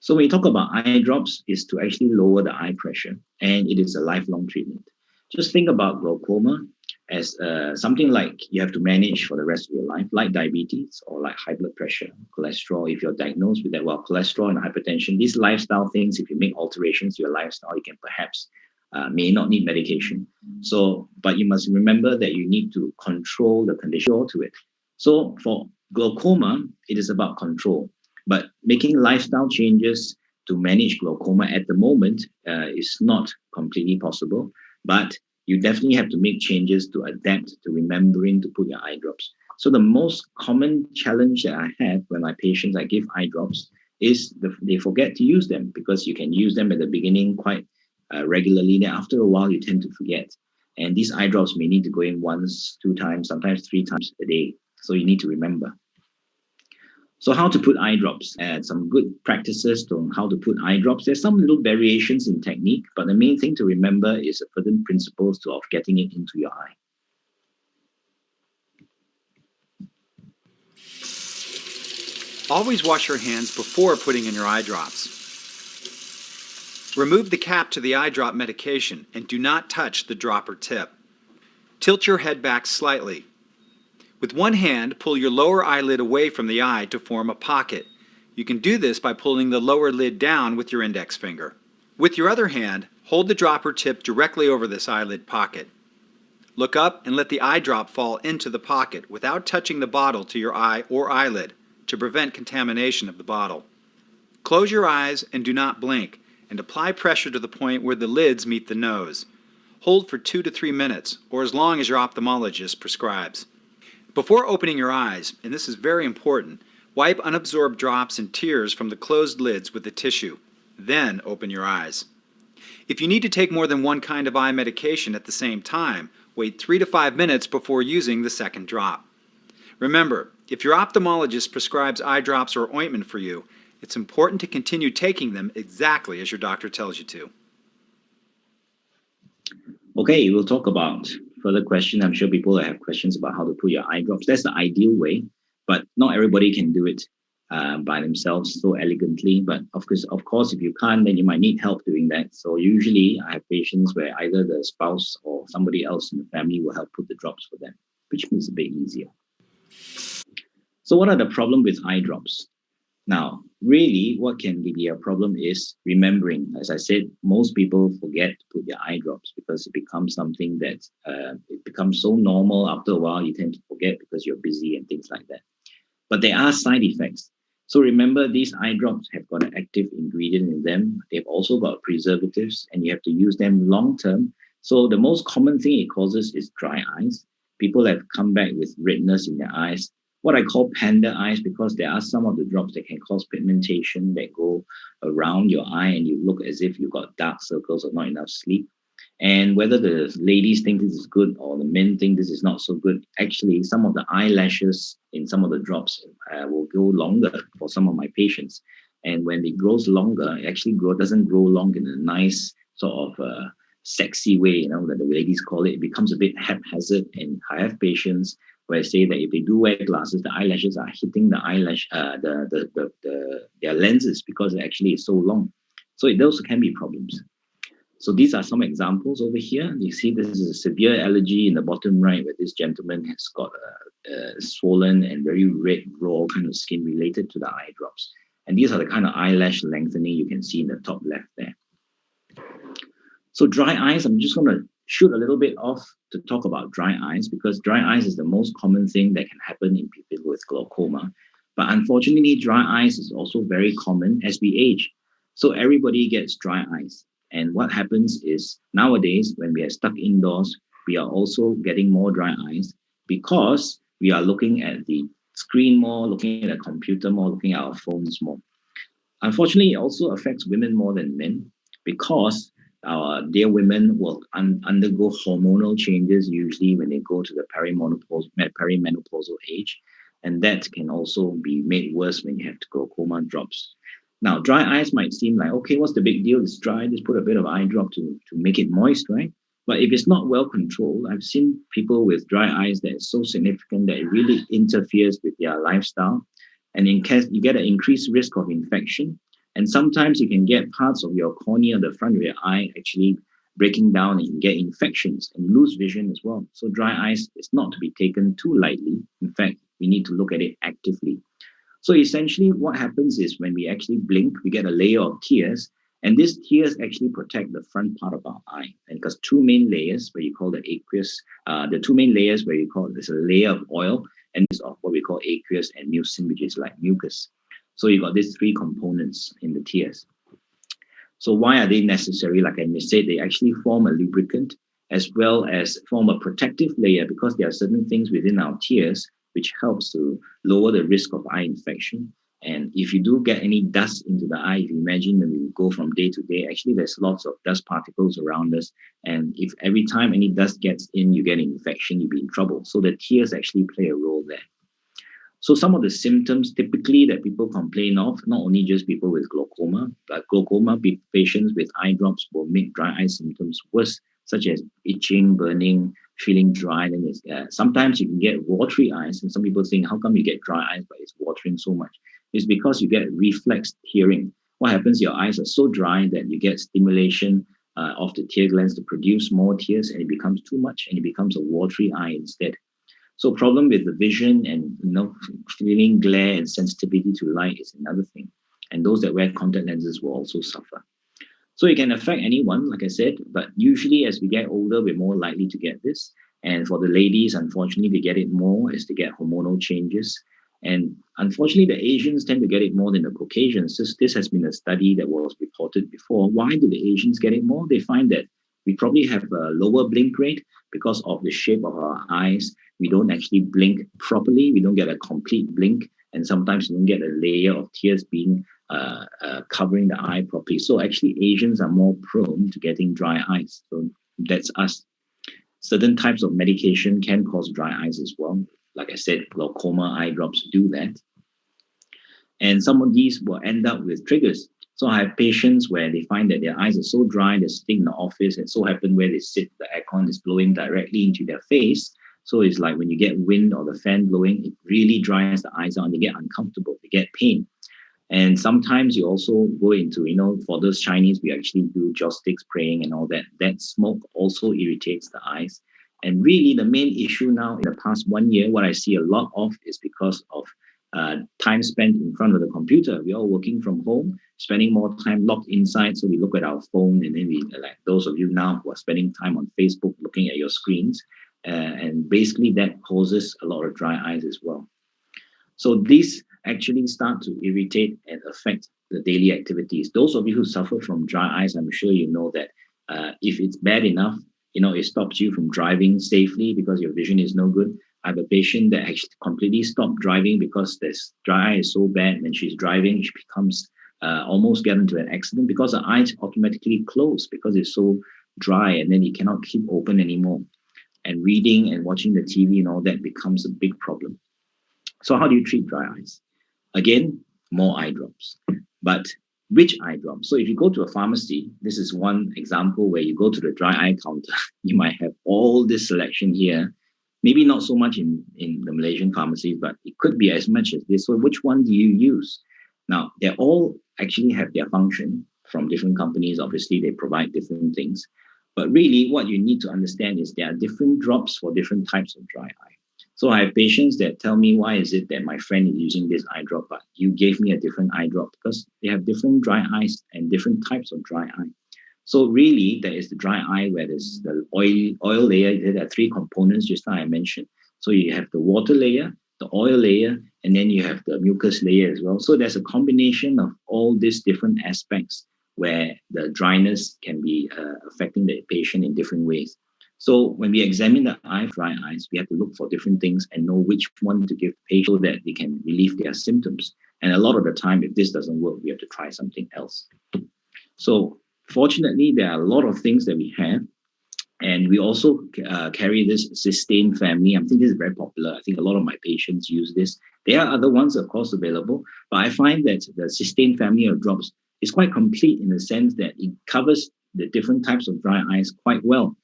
So when you talk about eye drops, is to actually lower the eye pressure, and it is a lifelong treatment. Just think about glaucoma as something like you have to manage for the rest of your life, like diabetes or like high blood pressure, cholesterol. If you're diagnosed with that, well, cholesterol and hypertension, these lifestyle things, if you make alterations to your lifestyle, you can perhaps may not need medication. So, but you must remember that you need to control the condition to it. So for glaucoma, it is about control. But making lifestyle changes to manage glaucoma at the moment is not completely possible. But you definitely have to make changes to adapt to remembering to put your eye drops. So the most common challenge that I have when my patients I give eye drops is they forget to use them, because you can use them at the beginning quite regularly. Then after a while, you tend to forget. And these eye drops may need to go in once, 2 times, sometimes 3 times a day. So you need to remember. So how to put eye drops, and some good practices on how to put eye drops. There's some little variations in technique, but the main thing to remember is certain principles of getting it into your eye. Always wash your hands before putting in your eye drops. Remove the cap to the eye drop medication and do not touch the dropper tip. Tilt your head back slightly. With one hand, pull your lower eyelid away from the eye to form a pocket. You can do this by pulling the lower lid down with your index finger. With your other hand, hold the dropper tip directly over this eyelid pocket. Look up and let the eye drop fall into the pocket without touching the bottle to your eye or eyelid to prevent contamination of the bottle. Close your eyes and do not blink, and apply pressure to the point where the lids meet the nose. Hold for 2 to 3 minutes, or as long as your ophthalmologist prescribes. Before opening your eyes, and this is very important, wipe unabsorbed drops and tears from the closed lids with a tissue. Then open your eyes. If you need to take more than one kind of eye medication at the same time, wait 3 to 5 minutes before using the second drop. Remember, if your ophthalmologist prescribes eye drops or ointment for you, it's important to continue taking them exactly as your doctor tells you to. Okay, we'll talk about further question. I'm sure people have questions about how to put your eye drops. That's the ideal way, but not everybody can do it by themselves so elegantly. But of course, if you can't, then you might need help doing that. So usually I have patients where either the spouse or somebody else in the family will help put the drops for them, which makes it a bit easier. So what are the problems with eye drops? Now, really, what can be a problem is remembering. As I said, most people forget to put their eye drops because it becomes something that it becomes so normal. After a while, you tend to forget because you're busy and things like that. But there are side effects. So remember, these eye drops have got an active ingredient in them. They've also got preservatives, and you have to use them long term. So the most common thing it causes is dry eyes. People have come back with redness in their eyes, what I call panda eyes, because there are some of the drops that can cause pigmentation that go around your eye and you look as if you've got dark circles or not enough sleep. And whether the ladies think this is good or the men think this is not so good, actually some of the eyelashes in some of the drops will go longer for some of my patients. And when it grows longer, it actually doesn't grow long in a nice sort of sexy way, that the ladies call it. It becomes a bit haphazard. And I have patients where I say that if they do wear glasses, the eyelashes are hitting the eyelash, their lenses, because it actually is so long. So those can be problems. So these are some examples over here. You see this is a severe allergy in the bottom right, where this gentleman has got a swollen and very red, raw kind of skin related to the eye drops. And these are the kind of eyelash lengthening you can see in the top left there. So dry eyes, I'm just going to shoot a little bit off to talk about dry eyes, because dry eyes is the most common thing that can happen in people with glaucoma. But unfortunately, dry eyes is also very common as we age. So everybody gets dry eyes. And what happens is nowadays, when we are stuck indoors, we are also getting more dry eyes because we are looking at the screen more, looking at the computer more, looking at our phones more. Unfortunately, it also affects women more than men, because their women will undergo hormonal changes usually when they go to the perimenopausal age. And that can also be made worse when you have glaucoma drops. Now, dry eyes might seem like, okay, what's the big deal? It's dry, just put a bit of eye drop to make it moist, right? But if it's not well controlled, I've seen people with dry eyes that is so significant that it really interferes with their lifestyle. And in case you get an increased risk of infection. And sometimes you can get parts of your cornea, the front of your eye, actually breaking down, and you can get infections and lose vision as well. So dry eyes is not to be taken too lightly. In fact, we need to look at it actively. So essentially what happens is when we actually blink, we get a layer of tears, and these tears actually protect the front part of our eye. And because two main layers, where you call the aqueous, there's a layer of oil, and it's of what we call aqueous and mucin, which is like mucus. So you got these three components in the tears. So why are they necessary? Like I said, they actually form a lubricant as well as form a protective layer, because there are certain things within our tears which helps to lower the risk of eye infection. And if you do get any dust into the eye, if you imagine when we go from day to day, actually there's lots of dust particles around us. And if every time any dust gets in, you get an infection, you'll be in trouble. So the tears actually play a role there. So some of the symptoms typically that people complain of, not only just people with glaucoma, but glaucoma patients with eye drops will make dry eye symptoms worse, such as itching, burning, feeling dry. And sometimes you can get watery eyes, and some people think, how come you get dry eyes but it's watering so much? It's because you get reflex tearing. What happens, your eyes are so dry that you get stimulation of the tear glands to produce more tears, and it becomes too much, and it becomes a watery eye instead. So problem with the vision and feeling glare and sensitivity to light is another thing. And those that wear contact lenses will also suffer. So it can affect anyone, like I said, but usually as we get older, we're more likely to get this. And for the ladies, unfortunately, they get it more as they get hormonal changes. And unfortunately, the Asians tend to get it more than the Caucasians. This has been a study that was reported before. Why do the Asians get it more? They find that we probably have a lower blink rate because of the shape of our eyes. We don't actually blink properly. We don't get a complete blink. And sometimes we don't get a layer of tears being covering the eye properly. So actually, Asians are more prone to getting dry eyes. So that's us. Certain types of medication can cause dry eyes as well. Like I said, glaucoma eye drops do that. And some of these will end up with triggers. So I have patients where they find that their eyes are so dry, they're sitting in the office, and so happen where they sit, the aircon is blowing directly into their face. So it's like when you get wind or the fan blowing, it really dries the eyes out and they get uncomfortable, they get pain. And sometimes you also go into, for those Chinese, we actually do joss stick spraying and all that. That smoke also irritates the eyes. And really the main issue now in the past 1 year, what I see a lot of is because of time spent in front of the computer. We're all working from home, spending more time locked inside. So we look at our phone, and then we, like those of you now who are spending time on Facebook looking at your screens. And basically that causes a lot of dry eyes as well. So these actually start to irritate and affect the daily activities. Those of you who suffer from dry eyes, I'm sure you know that if it's bad enough, it stops you from driving safely because your vision is no good. I have a patient that actually completely stopped driving because this dry eye is so bad. When she's driving, she becomes almost get into an accident because her eyes automatically close because it's so dry, and then it cannot keep open anymore. And reading and watching the TV and all that becomes a big problem. So how do you treat dry eyes? Again, more eye drops. But which eye drops? So if you go to a pharmacy, this is one example where you go to the dry eye counter, you might have all this selection here. Maybe not so much in the Malaysian pharmacies, but it could be as much as this. So which one do you use? Now, they all actually have their function from different companies. Obviously, they provide different things. But really, what you need to understand is there are different drops for different types of dry eye. So I have patients that tell me, why is it that my friend is using this eye drop, but you gave me a different eye drop? Because they have different dry eyes and different types of dry eye. So really, there is the dry eye where there's the oil layer. There are three components, just like I mentioned. So you have the water layer, the oil layer, and then you have the mucus layer as well. So there's a combination of all these different aspects where the dryness can be affecting the patient in different ways. So when we examine the eye, dry eyes, we have to look for different things and know which one to give patients so that they can relieve their symptoms. And a lot of the time, if this doesn't work, we have to try something else. So fortunately, there are a lot of things that we have. And we also carry this Systane family. I think this is very popular. I think a lot of my patients use this. There are other ones, of course, available. But I find that the Systane family of drops is quite complete in the sense that it covers the different types of dry eyes quite well.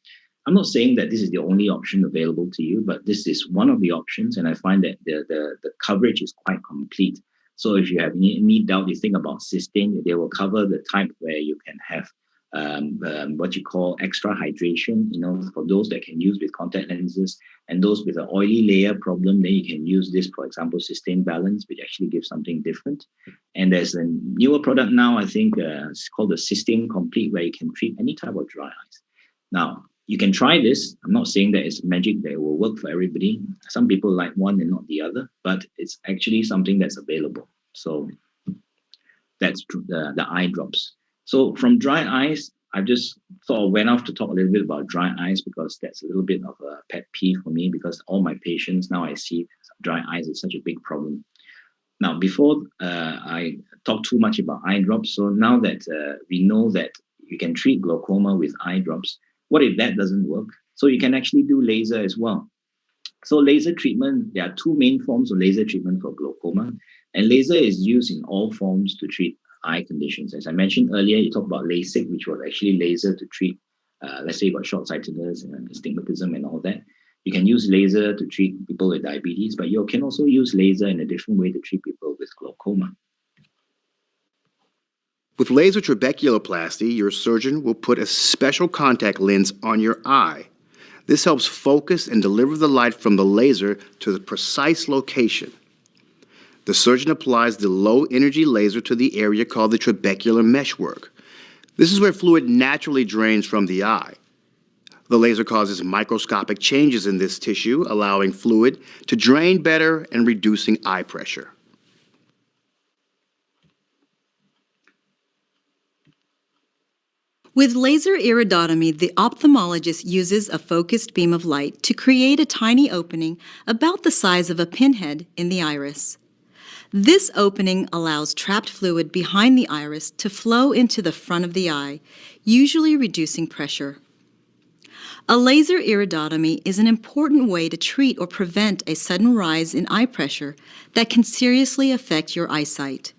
I'm not saying that this is the only option available to you, but this is one of the options. And I find that the coverage is quite complete. So if you have any doubt, you think about Systane, they will cover the type where you can have what you call extra hydration, for those that can use with contact lenses, and those with an oily layer problem, then you can use this, for example, Systane Balance, which actually gives something different. And there's a newer product now, I think it's called the Systane Complete, where you can treat any type of dry eyes. Now, you can try this. I'm not saying that it's magic that it will work for everybody. Some people like one and not the other, but it's actually something that's available. So that's the eye drops. So from dry eyes, I just sort of went off to talk a little bit about dry eyes because that's a little bit of a pet peeve for me, because all my patients now I see dry eyes is such a big problem. Now, before I talk too much about eye drops, so now that we know that you can treat glaucoma with eye drops, what if that doesn't work? So you can actually do laser as well. So laser treatment, there are two main forms of laser treatment for glaucoma, and laser is used in all forms to treat eye conditions. As I mentioned earlier, you talk about LASIK, which was actually laser to treat, let's say, about short-sightedness and astigmatism and all that. You can use laser to treat people with diabetes, but you can also use laser in a different way to treat people with glaucoma. With laser trabeculoplasty, your surgeon will put a special contact lens on your eye. This helps focus and deliver the light from the laser to the precise location. The surgeon applies the low-energy laser to the area called the trabecular meshwork. This is where fluid naturally drains from the eye. The laser causes microscopic changes in this tissue, allowing fluid to drain better and reducing eye pressure. With laser iridotomy, the ophthalmologist uses a focused beam of light to create a tiny opening about the size of a pinhead in the iris. This opening allows trapped fluid behind the iris to flow into the front of the eye, usually reducing pressure. A laser iridotomy is an important way to treat or prevent a sudden rise in eye pressure that can seriously affect your eyesight.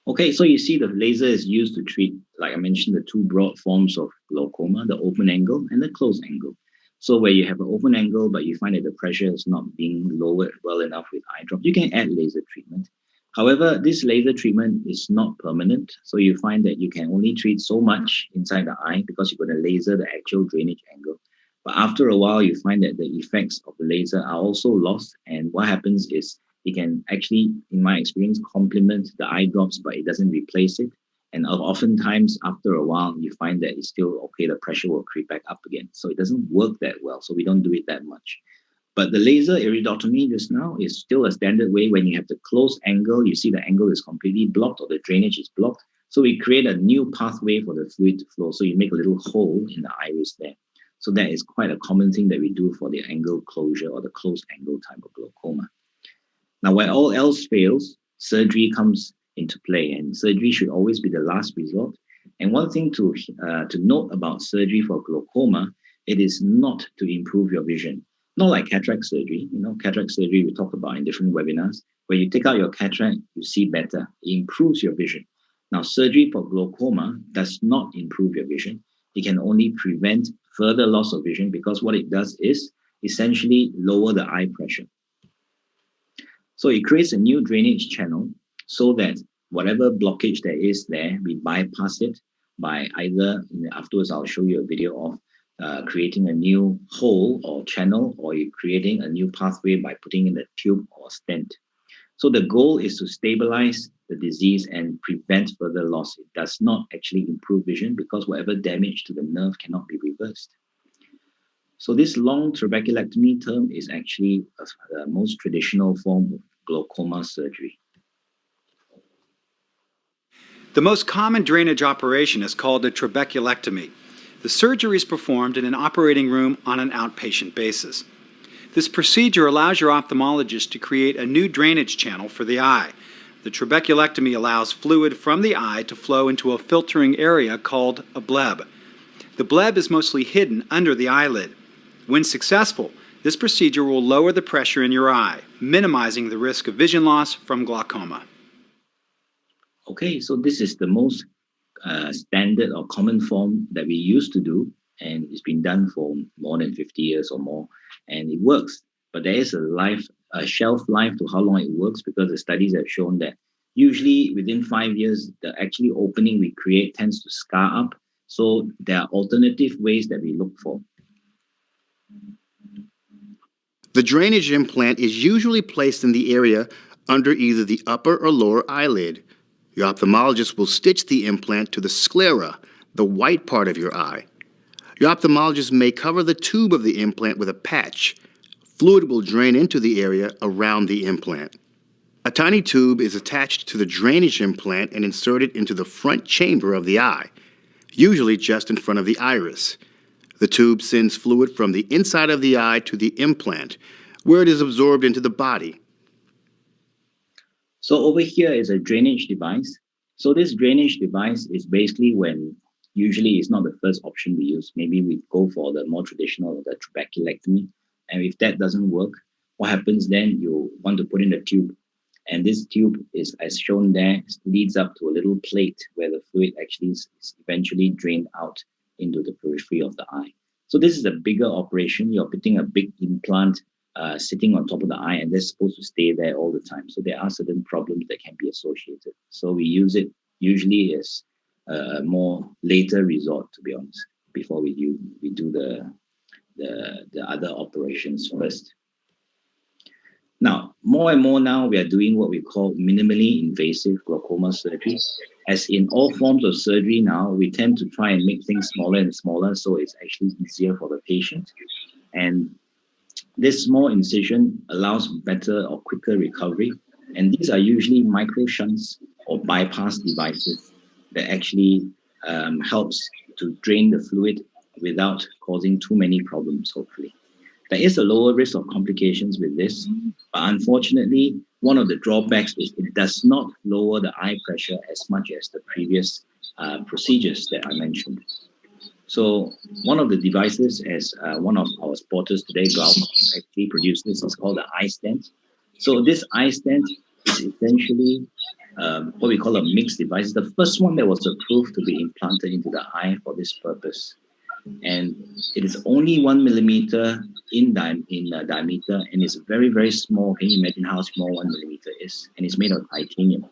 Okay, so you see the laser is used to treat, like I mentioned, the two broad forms of glaucoma, the open angle and the closed angle. So where you have an open angle, but you find that the pressure is not being lowered well enough with eye drop, you can add laser treatment. However, this laser treatment is not permanent. So you find that you can only treat so much inside the eye because you're going to laser the actual drainage angle. But after a while, you find that the effects of the laser are also lost. And what happens is it can actually, in my experience, complement the eye drops, but it doesn't replace it. And oftentimes, after a while, you find that it's still okay, the pressure will creep back up again. So it doesn't work that well. So we don't do it that much. But the laser iridotomy just now is still a standard way. When you have the closed angle, you see the angle is completely blocked or the drainage is blocked. So we create a new pathway for the fluid to flow. So you make a little hole in the iris there. So that is quite a common thing that we do for the angle closure or the closed angle type of glaucoma. Now, where all else fails, surgery comes into play, and surgery should always be the last resort. And one thing to note about surgery for glaucoma, it is not to improve your vision. Not like cataract surgery. Cataract surgery we talk about in different webinars. Where you take out your cataract, you see better. It improves your vision. Now, surgery for glaucoma does not improve your vision. It can only prevent further loss of vision because what it does is essentially lower the eye pressure. So it creates a new drainage channel so that whatever blockage there is there, we bypass it by either, afterwards I'll show you a video of creating a new hole or channel, or you're creating a new pathway by putting in a tube or stent. So the goal is to stabilize the disease and prevent further loss. It does not actually improve vision because whatever damage to the nerve cannot be reversed. So this long trabeculectomy term is actually the most traditional form of glaucoma surgery. The most common drainage operation is called a trabeculectomy. The surgery is performed in an operating room on an outpatient basis. This procedure allows your ophthalmologist to create a new drainage channel for the eye. The trabeculectomy allows fluid from the eye to flow into a filtering area called a bleb. The bleb is mostly hidden under the eyelid. When successful, this procedure will lower the pressure in your eye, minimizing the risk of vision loss from glaucoma. Okay, so this is the most standard or common form that we used to do, and it's been done for more than 50 years or more, and it works. But there is a shelf life to how long it works, because the studies have shown that usually within 5 years, the actually opening we create tends to scar up. So there are alternative ways that we look for. The drainage implant is usually placed in the area under either the upper or lower eyelid. Your ophthalmologist will stitch the implant to the sclera, the white part of your eye. Your ophthalmologist may cover the tube of the implant with a patch. Fluid will drain into the area around the implant. A tiny tube is attached to the drainage implant and inserted into the front chamber of the eye, usually just in front of the iris. The tube sends fluid from the inside of the eye to the implant, where it is absorbed into the body. So over here is a drainage device. So this drainage device is basically when usually it's not the first option we use. Maybe we go for the more traditional, the trabeculectomy. And if that doesn't work, what happens then? You want to put in a tube. And this tube is, as shown there, leads up to a little plate where the fluid actually is eventually drained out into the periphery of the eye. So this is a bigger operation. You're putting a big implant sitting on top of the eye, and they're supposed to stay there all the time. So there are certain problems that can be associated. So we use it usually as a more later resort, to be honest, before we do the the other operations first. Now, more and more now, we are doing what we call minimally invasive glaucoma surgery. As in all forms of surgery now, we tend to try and make things smaller and smaller, so it's actually easier for the patient. And this small incision allows better or quicker recovery. And these are usually micro shunts or bypass devices that actually helps to drain the fluid without causing too many problems, hopefully. There is a lower risk of complications with this, but unfortunately, one of the drawbacks is it does not lower the eye pressure as much as the previous procedures that I mentioned. So one of the devices, as one of our spotters today, Glaucoma, actually produced this, is called the eye stent. So this eye stent is essentially what we call a mixed device. The first one that was approved to be implanted into the eye for this purpose. And it is only 1 millimeter in diameter, and it's very, very small. Can you imagine how small 1 millimeter is? And it's made of titanium.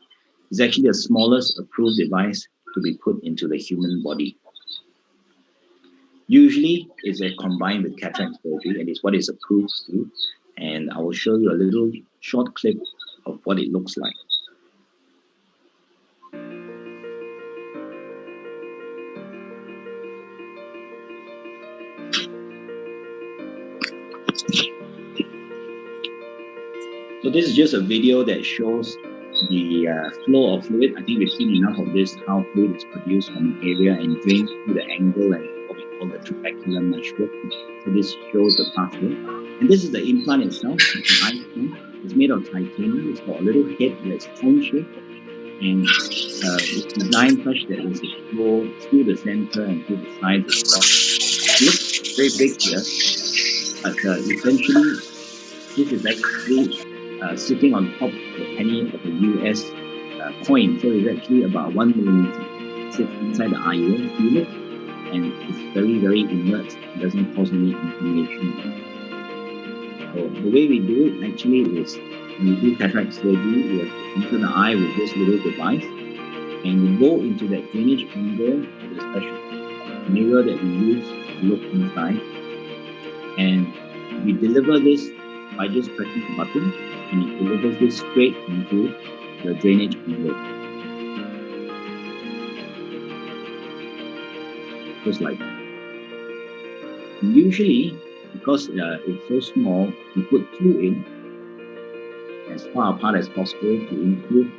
It's actually the smallest approved device to be put into the human body. Usually, it's combined with cataract surgery, and it's what is approved to. And I will show you a little short clip of what it looks like. So this is just a video that shows the flow of fluid. I think we've seen enough of this, how fluid is produced from the area and drains through the angle and what we call the trabecular meshwork. So this shows the pathway. And this is the implant itself. It's made of titanium. It's got a little head that's cone-shaped. And it's designed such that there's a flow through the center and through the sides as well. It looks very big here, but essentially, this is actually sitting on top of the penny of a US coin. So it's actually about 1 millimeter. It sits inside the eye. You won't feel it, and it's very, very inert. It doesn't cause any inflammation. So the way we do it actually is when we do cataract surgery, we have to enter the eye with this little device, and we go into that drainage angle with a special mirror that we use to look inside, and we deliver this by just pressing the button, and it delivers this straight into the drainage angle. Just like that. And usually, because it's so small, we put 2 in as far apart as possible to improve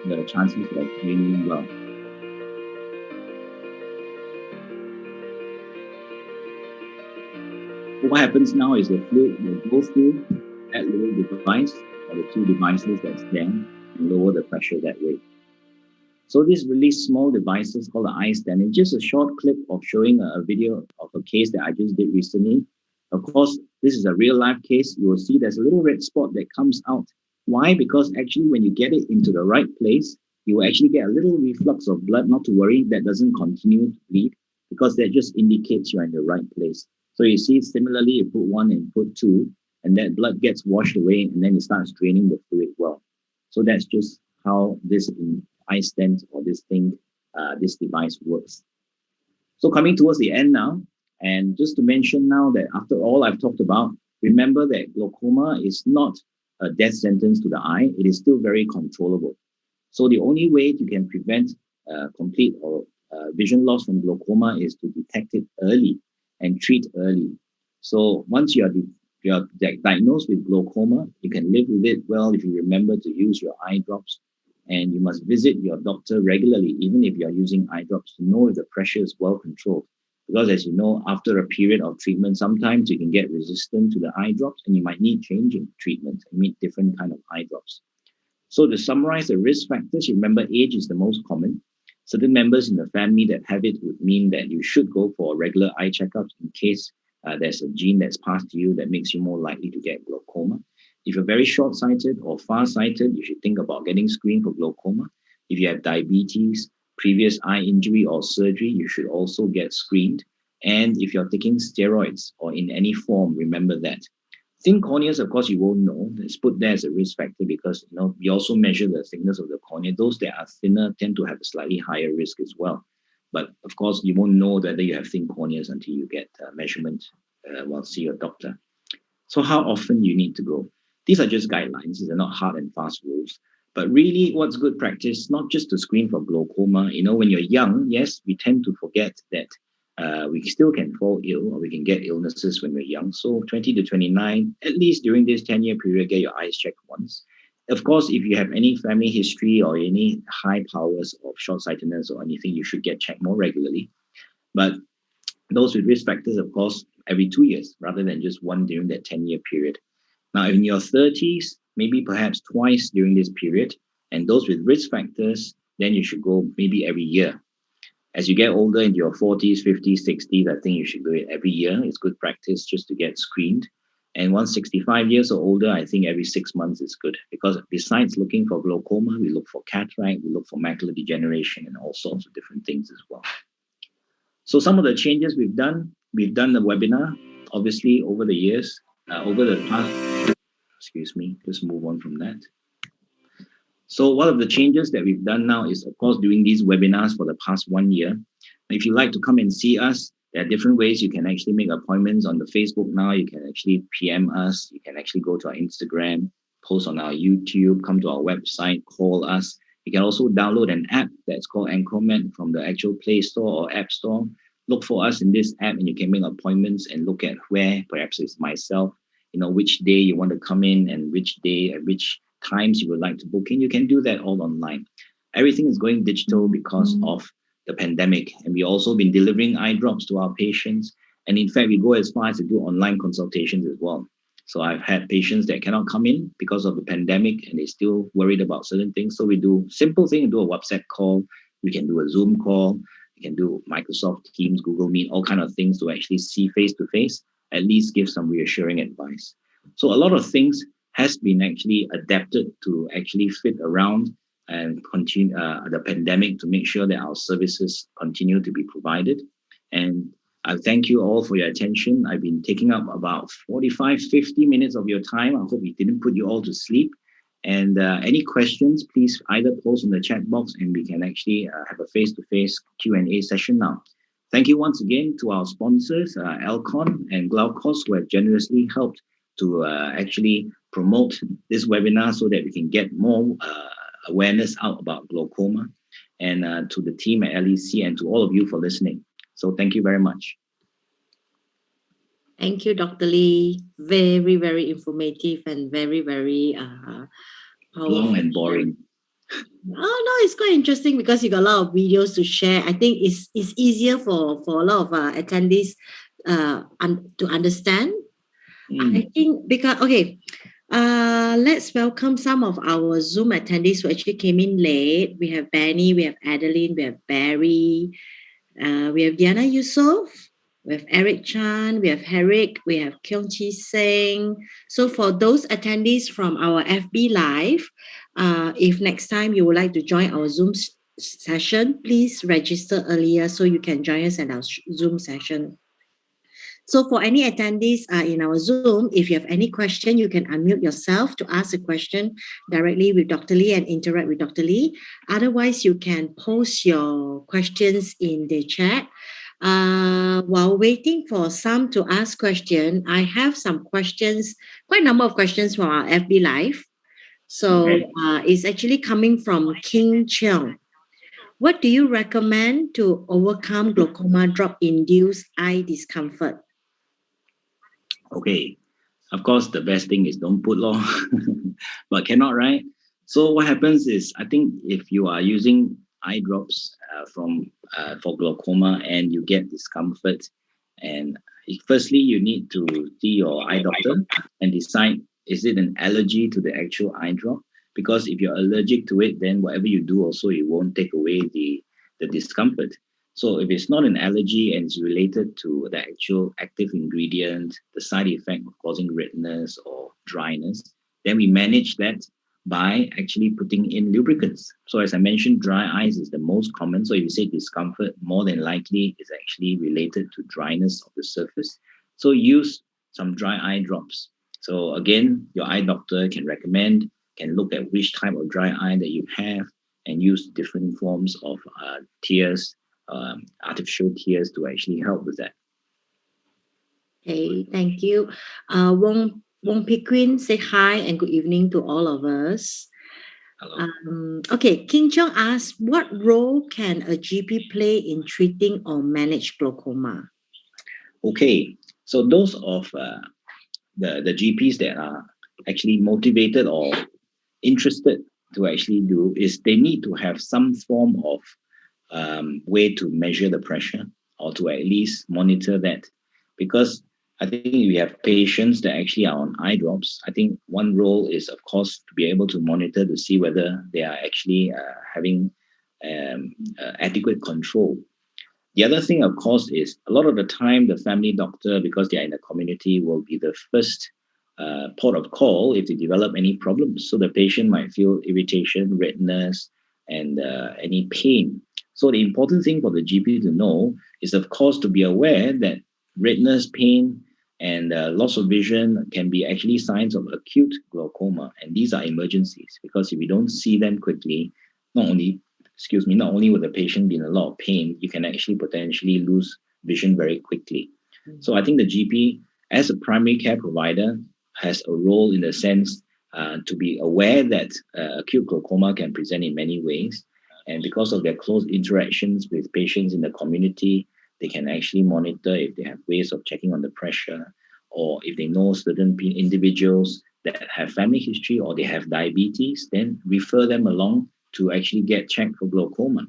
the chances of draining well. What happens now is the fluid will go through that little device or the 2 devices that's there and lower the pressure that way. So these really small devices called the eye stent. And just a short clip of showing a video of a case that I just did recently. Of course, this is a real life case. You will see there's a little red spot that comes out. Why? Because actually when you get it into the right place, you will actually get a little reflux of blood. Not to worry, that doesn't continue to bleed because that just indicates you're in the right place. So you see, similarly, you put 1 and put 2, and that blood gets washed away, and then it starts draining the fluid well. So that's just how this eye stent or this thing, this device works. So coming towards the end now, and just to mention now that after all I've talked about, remember that glaucoma is not a death sentence to the eye. It is still very controllable. So the only way you can prevent complete or vision loss from glaucoma is to detect it early and treat early. So once you're diagnosed with glaucoma, you can live with it well if you remember to use your eye drops, and you must visit your doctor regularly, even if you're using eye drops, to know if the pressure is well controlled. Because as you know, after a period of treatment, sometimes you can get resistant to the eye drops and you might need changing treatment and need different kind of eye drops. So to summarize the risk factors, remember age is the most common. Certain members in the family that have it would mean that you should go for regular eye checkups in case there's a gene that's passed to you that makes you more likely to get glaucoma. If you're very short-sighted or far-sighted, you should think about getting screened for glaucoma. If you have diabetes, previous eye injury or surgery, you should also get screened. And if you're taking steroids or in any form, remember that. Thin corneas, of course, you won't know. It's put there as a risk factor because we also measure the thickness of the cornea. Those that are thinner tend to have a slightly higher risk as well. But of course, you won't know whether you have thin corneas until you get measurement see your doctor. So how often you need to go? These are just guidelines. These are not hard and fast rules. But really, what's good practice, not just to screen for glaucoma. When you're young, yes, we tend to forget that we still can fall ill or we can get illnesses when we're young. So 20 to 29, at least during this 10-year period, get your eyes checked once. Of course, if you have any family history or any high powers of short-sightedness or anything, you should get checked more regularly. But those with risk factors, of course, every 2 years rather than just one during that 10-year period. Now, in your 30s, maybe perhaps twice during this period. And those with risk factors, then you should go maybe every year. As you get older into your 40s, 50s, 60s, I think you should do it every year. It's good practice just to get screened. And once 65 years or older, I think every 6 months is good, because besides looking for glaucoma, we look for cataract, we look for macular degeneration and all sorts of different things as well. So some of the changes we've done the webinar, obviously, over the years, over the past, excuse me, just move on from that. So one of the changes that we've done now is, of course, doing these webinars for the past 1 year. If you'd like to come and see us, there are different ways you can actually make appointments on the Facebook now. You can actually PM us. You can actually go to our Instagram, post on our YouTube, come to our website, call us. You can also download an app that's called Anchorman from the actual Play Store or App Store. Look for us in this app and you can make appointments and look at where, perhaps it's myself, which day you want to come in and which day and which times you would like to book in. You can do that all online. Everything is going digital because of the pandemic. And we also been delivering eye drops to our patients. And in fact, we go as far as to do online consultations as well. So I've had patients that cannot come in because of the pandemic and they're still worried about certain things. So we do simple things, do a WhatsApp call. We can do a Zoom call. We can do Microsoft Teams, Google Meet, all kind of things to actually see face-to-face, at least give some reassuring advice. So a lot of things has been actually adapted to actually fit around and continue the pandemic to make sure that our services continue to be provided. And I thank you all for your attention. I've been taking up about 45, 50 minutes of your time. I hope we didn't put you all to sleep. And any questions, please either post in the chat box and we can actually have a face-to-face Q&A session now. Thank you once again to our sponsors, Alcon and Glaucos, who have generously helped to actually promote this webinar so that we can get more awareness out about glaucoma, and to the team at LEC and to all of you for listening. So thank you very much. Thank you, Dr. Lee. Very, very informative and very, very powerful. Long and boring. Oh, no, it's quite interesting because you got a lot of videos to share. I think it's easier for a lot of attendees to understand. I think because, okay, let's welcome some of our Zoom attendees who actually came in late. We have Benny, we have Adeline, we have Barry, we have Diana Yusof, we have Eric Chan, we have Herrick, we have Kyung Chi Seng. So for those attendees from our FB Live, if next time you would like to join our Zoom session, please register earlier so you can join us at our Zoom session. So for any attendees in our Zoom, if you have any question, you can unmute yourself to ask a question directly with Dr. Lee and interact with Dr. Lee. Otherwise, you can post your questions in the chat. While waiting for some to ask questions, I have some questions, quite a number of questions from our FB Live. So it's actually coming from King Cheong. What do you recommend to overcome glaucoma drop-induced eye discomfort? Okay, of course, the best thing is don't put law, but cannot, right? So what happens is, I think if you are using eye drops for glaucoma and you get discomfort, and firstly, you need to see your eye doctor and decide, is it an allergy to the actual eye drop? Because if you're allergic to it, then whatever you do also, it won't take away the discomfort. So if it's not an allergy and it's related to the actual active ingredient, the side effect of causing redness or dryness, then we manage that by actually putting in lubricants. So as I mentioned, dry eyes is the most common. So if you say discomfort, more than likely is actually related to dryness of the surface. So use some dry eye drops. So again, your eye doctor can recommend, can look at which type of dry eye that you have and use different forms of tears, artificial tears to actually help with that. Okay, thank you. Wong Piquin, say hi and good evening to all of us. Hello. Okay, King Chong asks, what role can a GP play in treating or manage glaucoma? Okay, so those of the GPs that are actually motivated or interested to actually do is they need to have some form of way to measure the pressure or to at least monitor that. Because I think we have patients that actually are on eye drops. I think one role is, of course, to be able to monitor to see whether they are actually having adequate control. The other thing, of course, is a lot of the time the family doctor, because they are in the community, will be the first port of call if they develop any problems. So the patient might feel irritation, redness, and any pain. So the important thing for the GP to know is, of course, to be aware that redness, pain, and loss of vision can be actually signs of acute glaucoma. And these are emergencies because if we don't see them quickly, not only will the patient be in a lot of pain, you can actually potentially lose vision very quickly. So I think the GP, as a primary care provider, has a role in the sense to be aware that acute glaucoma can present in many ways. And because of their close interactions with patients in the community, they can actually monitor if they have ways of checking on the pressure, or if they know certain individuals that have family history or they have diabetes, then refer them along to actually get checked for glaucoma.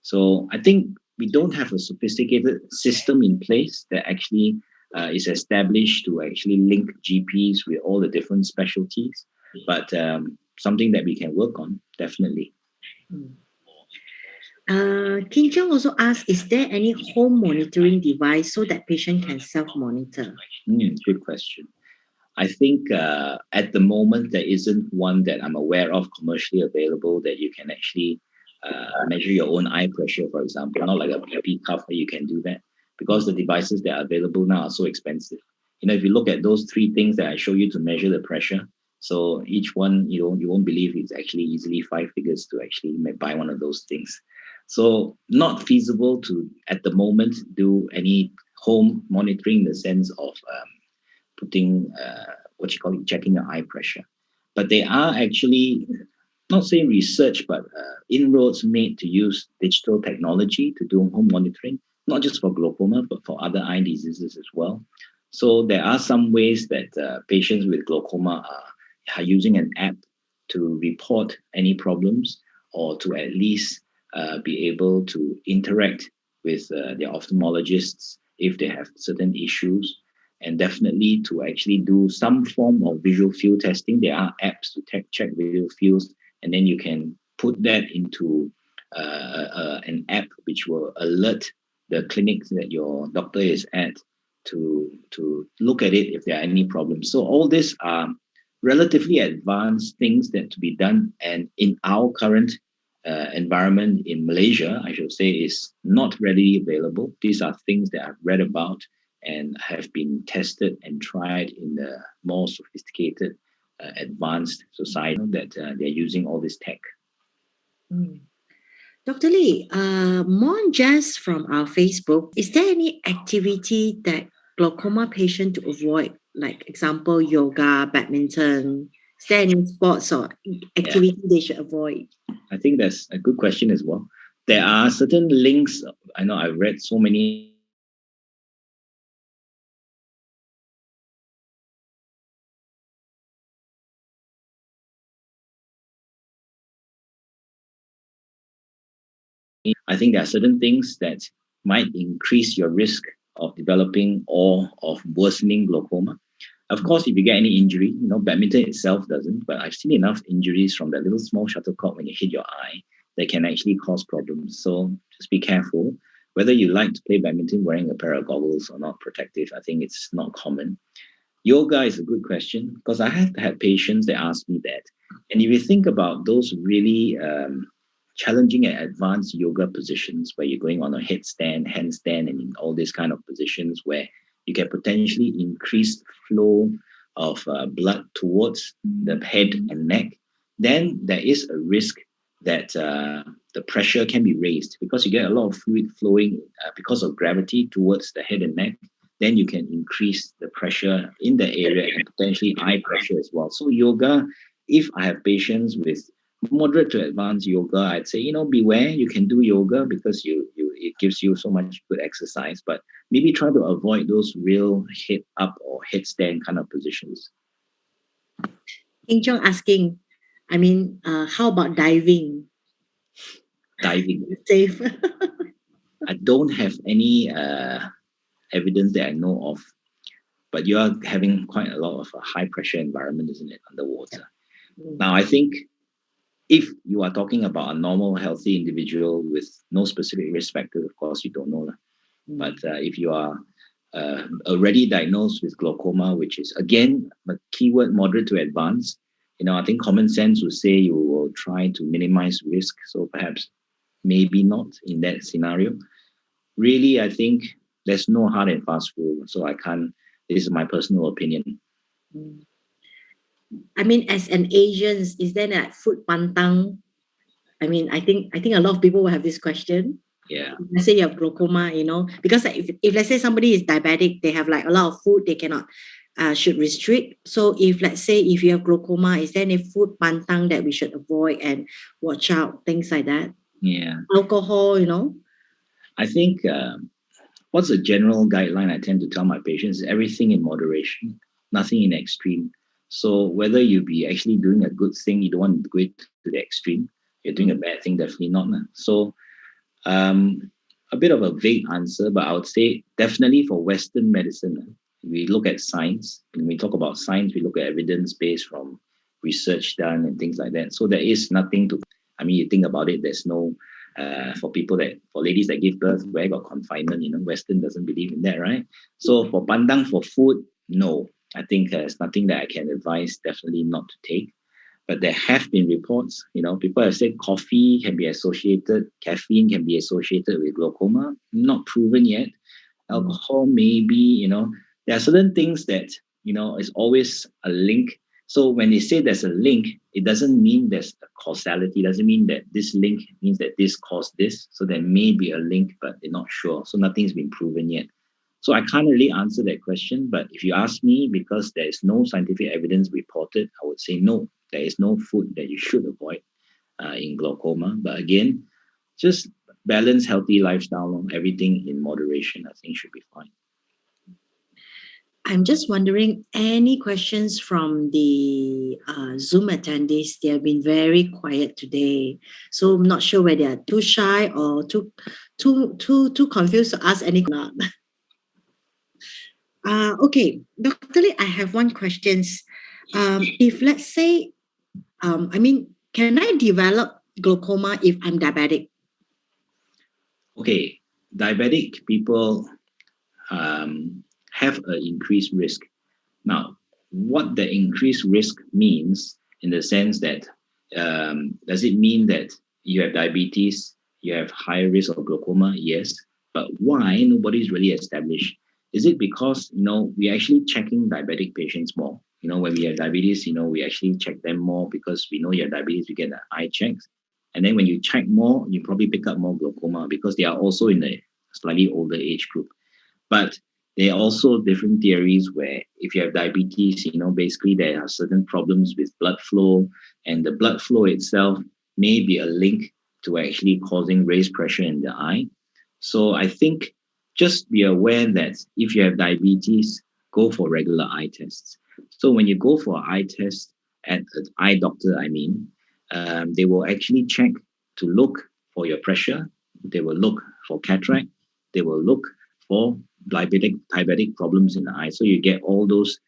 So I think we don't have a sophisticated system in place that actually is established to actually link GPs with all the different specialties, but something that we can work on, definitely. King Chong also asked, is there any home monitoring device so that patient can self-monitor? Good question. I think at the moment there isn't one that I'm aware of commercially available that you can actually measure your own eye pressure, for example, not like a PP cuff where you can do that because the devices that are available now are so expensive. If you look at those three things that I show you to measure the pressure, so each one, you won't believe it's actually easily 5 figures to actually buy one of those things. So not feasible to, at the moment, do any home monitoring in the sense of putting checking your eye pressure. But they are actually not saying research, but inroads made to use digital technology to do home monitoring, not just for glaucoma, but for other eye diseases as well. So there are some ways that patients with glaucoma are using an app to report any problems or to at least be able to interact with their ophthalmologists if they have certain issues, and definitely to actually do some form of visual field testing. There are apps to check visual fields, and then you can put that into an app which will alert the clinics that your doctor is at to look at it if there are any problems. So all these are relatively advanced things that to be done, and in our current environment in Malaysia, I should say, is not readily available. These are things that I've read about and have been tested and tried in the more sophisticated, advanced society that they're using all this tech. Dr. Lee, more just from our Facebook, is there any activity that glaucoma patient to avoid? Like example, yoga, badminton. Is there any sports or activity they should avoid? I think that's a good question as well. There are certain links. I know I've read so many. I think there are certain things that might increase your risk of developing or of worsening glaucoma. Of course, if you get any injury, badminton itself doesn't, but I've seen enough injuries from that little small shuttlecock when you hit your eye that can actually cause problems. So just be careful. Whether you like to play badminton wearing a pair of goggles or not protective, I think it's not common. Yoga is a good question because I have had patients that ask me that. And if you think about those really challenging and advanced yoga positions where you're going on a headstand, handstand, and in all these kind of positions where you can potentially increase flow of blood towards the head and neck, then there is a risk that the pressure can be raised because you get a lot of fluid flowing because of gravity towards the head and neck. then you can increase the pressure in the area and potentially eye pressure as well. So yoga, if I have patients with moderate to advanced yoga, I'd say, beware, you can do yoga because it gives you so much good exercise, but maybe try to avoid those real head up or headstand kind of positions. King Chong asking, how about diving? Diving. Safe. I don't have any evidence that I know of, but you are having quite a lot of a high pressure environment, isn't it, underwater? Now, I think if you are talking about a normal, healthy individual with no specific risk factor, of course, you don't know. But if you are already diagnosed with glaucoma, which is, again, a keyword moderate to advanced, I think common sense would say you will try to minimize risk. So perhaps maybe not in that scenario. Really, I think there's no hard and fast rule. So this is my personal opinion. As an Asian, is there like food pantang? I think a lot of people will have this question. Yeah. Let's say you have glaucoma, because if let's say somebody is diabetic, they have like a lot of food they cannot should restrict. So if let's say if you have glaucoma, is there any food pantang that we should avoid and watch out, things like that? Yeah. Alcohol, I think what's a general guideline I tend to tell my patients is everything in moderation, nothing in extreme. So whether you be actually doing a good thing, you don't want to go to the extreme. You're doing a bad thing, definitely not. So a bit of a vague answer, but I would say definitely for Western medicine, we look at science. When we talk about science, we look at evidence-based from research done and things like that. So there is nothing to, you think about it, there's no, for ladies that give birth, where got confinement, Western doesn't believe in that, right? So for pandang, for food, no. I think there's nothing that I can advise, definitely not to take. But there have been reports, people have said coffee can be associated, caffeine can be associated with glaucoma, not proven yet. Alcohol, maybe, there are certain things that, is always a link. So when they say there's a link, it doesn't mean there's a causality, doesn't mean that this link means that this caused this. So there may be a link, but they're not sure. So nothing's been proven yet. So I can't really answer that question. But if you ask me, because there is no scientific evidence reported, I would say no. There is no food that you should avoid in glaucoma. But again, just balance healthy lifestyle, everything in moderation, I think should be fine. I'm just wondering, any questions from the Zoom attendees? They have been very quiet today. So I'm not sure whether they're too shy or too confused to ask any or not. Okay, Dr. Lee, I have one question. If let's say, can I develop glaucoma if I'm diabetic? Okay, diabetic people have an increased risk. Now, what the increased risk means in the sense that, does it mean that you have diabetes, you have higher risk of glaucoma? Yes. But why? Nobody's really established. Is it because, we're actually checking diabetic patients more? When we have diabetes, we actually check them more because we know you have diabetes, we get the eye checks. And then when you check more, you probably pick up more glaucoma because they are also in a slightly older age group. But there are also different theories where if you have diabetes, basically there are certain problems with blood flow, and the blood flow itself may be a link to actually causing raised pressure in the eye. So I think just be aware that if you have diabetes, go for regular eye tests. So when you go for an eye test at an eye doctor, they will actually check to look for your pressure. They will look for cataract. They will look for diabetic problems in the eye. So you get all those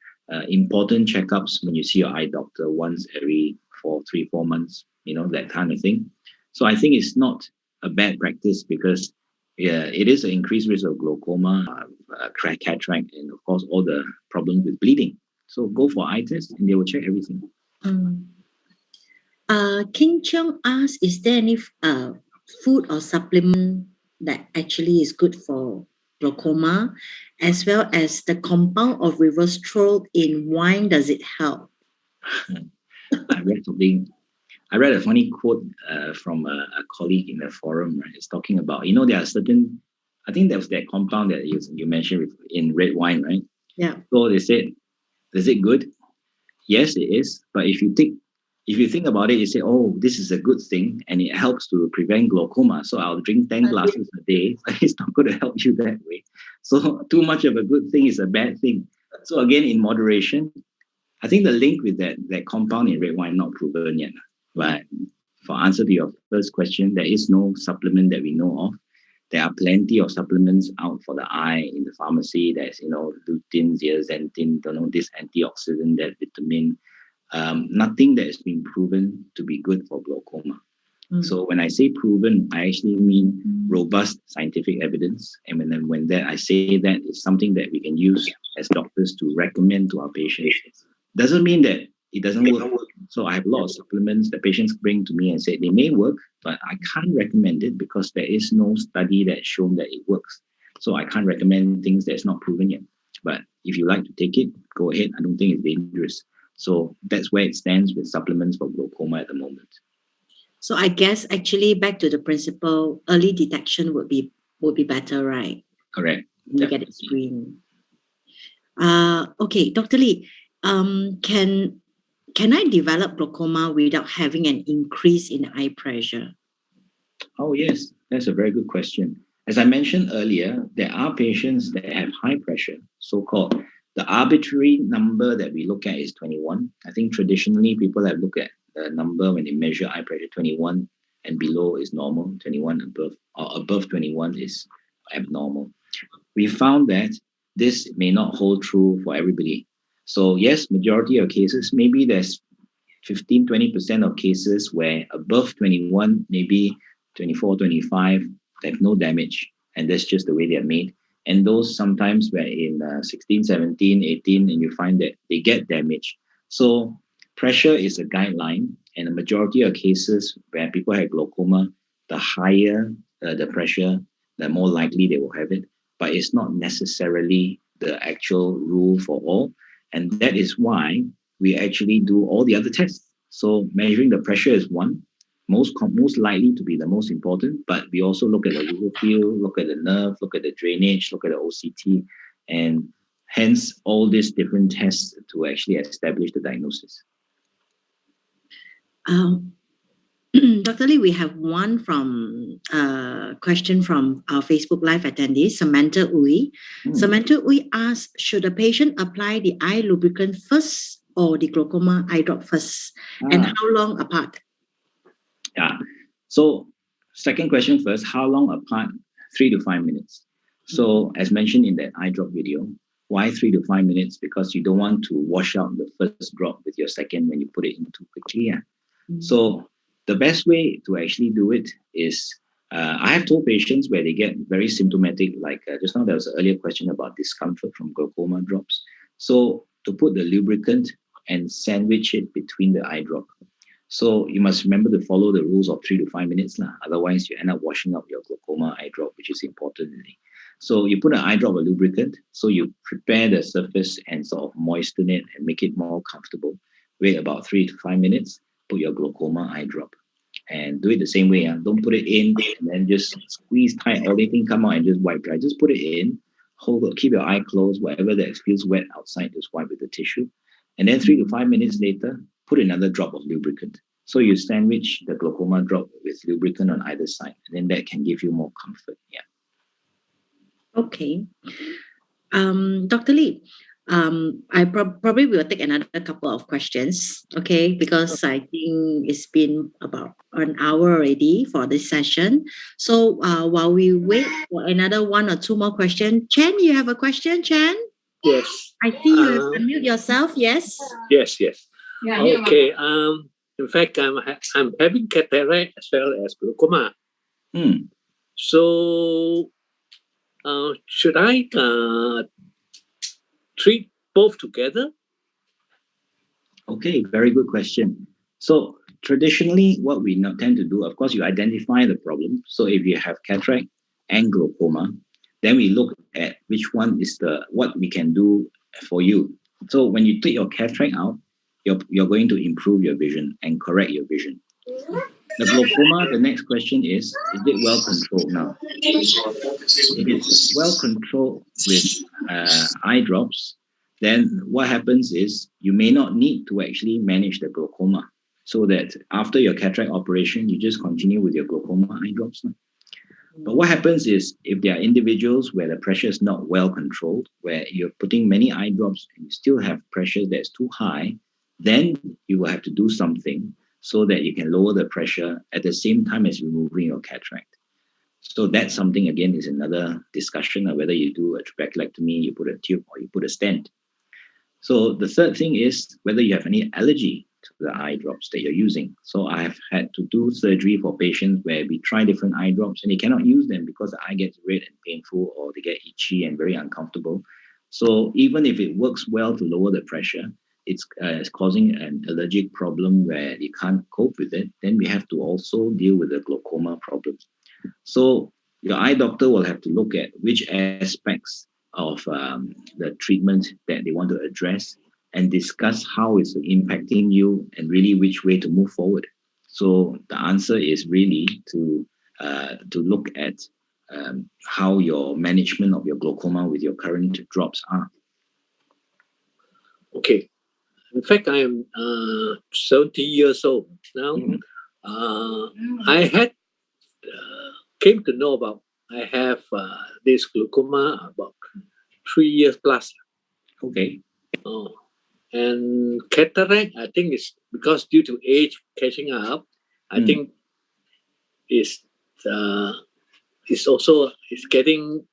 important checkups when you see your eye doctor once every 3-4 months, that kind of thing. So I think it's not a bad practice because it is an increased risk of glaucoma, cataract, and of course all the problems with bleeding. So go for eye test and they will check everything. King Cheong asked, is there any food or supplement that actually is good for glaucoma, as well as the compound of resveratrol in wine, does it help? I read a funny quote from a colleague in the forum, right? It's talking about, there are certain I think that was that compound that you mentioned in red wine, right? Yeah. So they said, is it good? Yes, it is. But if you think about it, you say, oh, this is a good thing and it helps to prevent glaucoma. So I'll drink 10 glasses a day. It's not going to help you that way. So too much of a good thing is a bad thing. So again, in moderation, I think the link with that compound in red wine not proven yet. But for answer to your first question, there is no supplement that we know of. There are plenty of supplements out for the eye in the pharmacy. There's, lutein, zeaxanthin, this antioxidant, that vitamin. Nothing that has been proven to be good for glaucoma. So when I say proven, I actually mean robust scientific evidence. And when I say that, it's something that we can use as doctors to recommend to our patients. Doesn't mean that it doesn't work. So I have a lot of supplements that patients bring to me and say they may work, but I can't recommend it because there is no study that's shown that it works. So I can't recommend things that's not proven yet. But if you like to take it, go ahead. I don't think it's dangerous. So that's where it stands with supplements for glaucoma at the moment. So I guess actually back to the principle, early detection would be better, right? Correct. You get it screened. Okay, Dr. Lee, can I develop glaucoma without having an increase in eye pressure? Oh, yes. That's a very good question. As I mentioned earlier, there are patients that have high pressure, so-called. The arbitrary number that we look at is 21. I think traditionally people have looked at the number when they measure eye pressure. 21 and below is normal. 21 above or above 21 is abnormal. We found that this may not hold true for everybody. So yes, majority of cases, maybe there's 15-20% of cases where above 21, maybe 24, 25, they have no damage. And that's just the way they're made. And those sometimes were in 16, 17, 18, and you find that they get damage. So pressure is a guideline, and the majority of cases where people have glaucoma, the higher the pressure, the more likely they will have it. But it's not necessarily the actual rule for all. And that is why we actually do all the other tests. So measuring the pressure is one, most likely to be the most important, but we also look at the visual field, look at the nerve, look at the drainage, look at the OCT, and hence all these different tests to actually establish the diagnosis. Dr. Lee, we have one question from our Facebook Live attendee, Samantha Uy. Samantha Uy asked, should a patient apply the eye lubricant first or the glaucoma eye drop first? And how long apart? Yeah. So second question first, how long apart? 3 to 5 minutes. So as mentioned in that eye drop video, why 3 to 5 minutes? Because you don't want to wash out the first drop with your second when you put it in too quickly. Yeah. So the best way to actually do it is, I have told patients where they get very symptomatic, like just now there was an earlier question about discomfort from glaucoma drops. So to put the lubricant and sandwich it between the eye drop. So you must remember to follow the rules of 3 to 5 minutes. Otherwise, you end up washing up your glaucoma eye drop, which is important. So you put an eye drop of lubricant. So you prepare the surface and sort of moisten it and make it more comfortable. Wait about 3 to 5 minutes. Put your glaucoma eye drop. And do it the same way. Don't put it in and then just squeeze tight. Everything come out and just wipe dry. Just put it in. Keep your eye closed. Whatever that feels wet outside, just wipe with the tissue. And then 3 to 5 minutes later, put another drop of lubricant. So you sandwich the glaucoma drop with lubricant on either side. And then that can give you more comfort. Yeah. Okay. Dr. Lee, I probably will take another couple of questions, okay? Because I think it's been about an hour already for this session. So while we wait for another 1 or 2 more questions, Chen, you have a question, Chen? Yes. I see you have unmute yourself. Yes. Yes. Yeah, okay. In fact, I'm having cataract as well as glaucoma. So, should I treat both together? Okay, very good question. So traditionally, what we tend to do, of course, you identify the problem. So if you have cataract and glaucoma, then we look at which one is what we can do for you. So when you take your cataract out, you're going to improve your vision and correct your vision. The glaucoma, the next question is it well controlled now? If it's well controlled with eye drops, then what happens is you may not need to actually manage the glaucoma, so that after your cataract operation, you just continue with your glaucoma eye drops. But what happens is if there are individuals where the pressure is not well controlled, where you're putting many eye drops and you still have pressure that's too high, then you will have to do something so that you can lower the pressure at the same time as removing your cataract. So that's something, again, is another discussion of whether you do a trabeculectomy, you put a tube, or you put a stent. So the third thing is whether you have any allergy to the eye drops that you're using. So I have had to do surgery for patients where we try different eye drops and they cannot use them because the eye gets red and painful, or they get itchy and very uncomfortable. So even if it works well to lower the pressure, it's causing an allergic problem where you can't cope with it, then we have to also deal with the glaucoma problem. So your eye doctor will have to look at which aspects of the treatment that they want to address and discuss how it's impacting you and really which way to move forward. So the answer is really to look at how your management of your glaucoma with your current drops are. Okay. In fact, I am 70 years old now. I had came to know about I have this glaucoma about 3 years plus. Okay. And cataract, I think it's because due to age catching up, I think it's also it's getting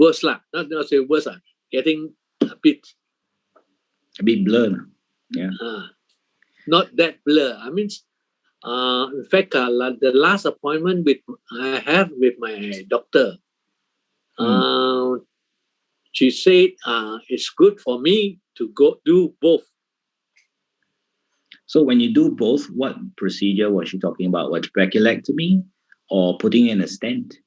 worse lah. Not say worse, getting a bit blurred. Yeah. Not that blur. I mean, in fact, the last appointment I have with my doctor, she said it's good for me to go do both. So when you do both, what procedure was she talking about? What, trabeculectomy or putting in a stent?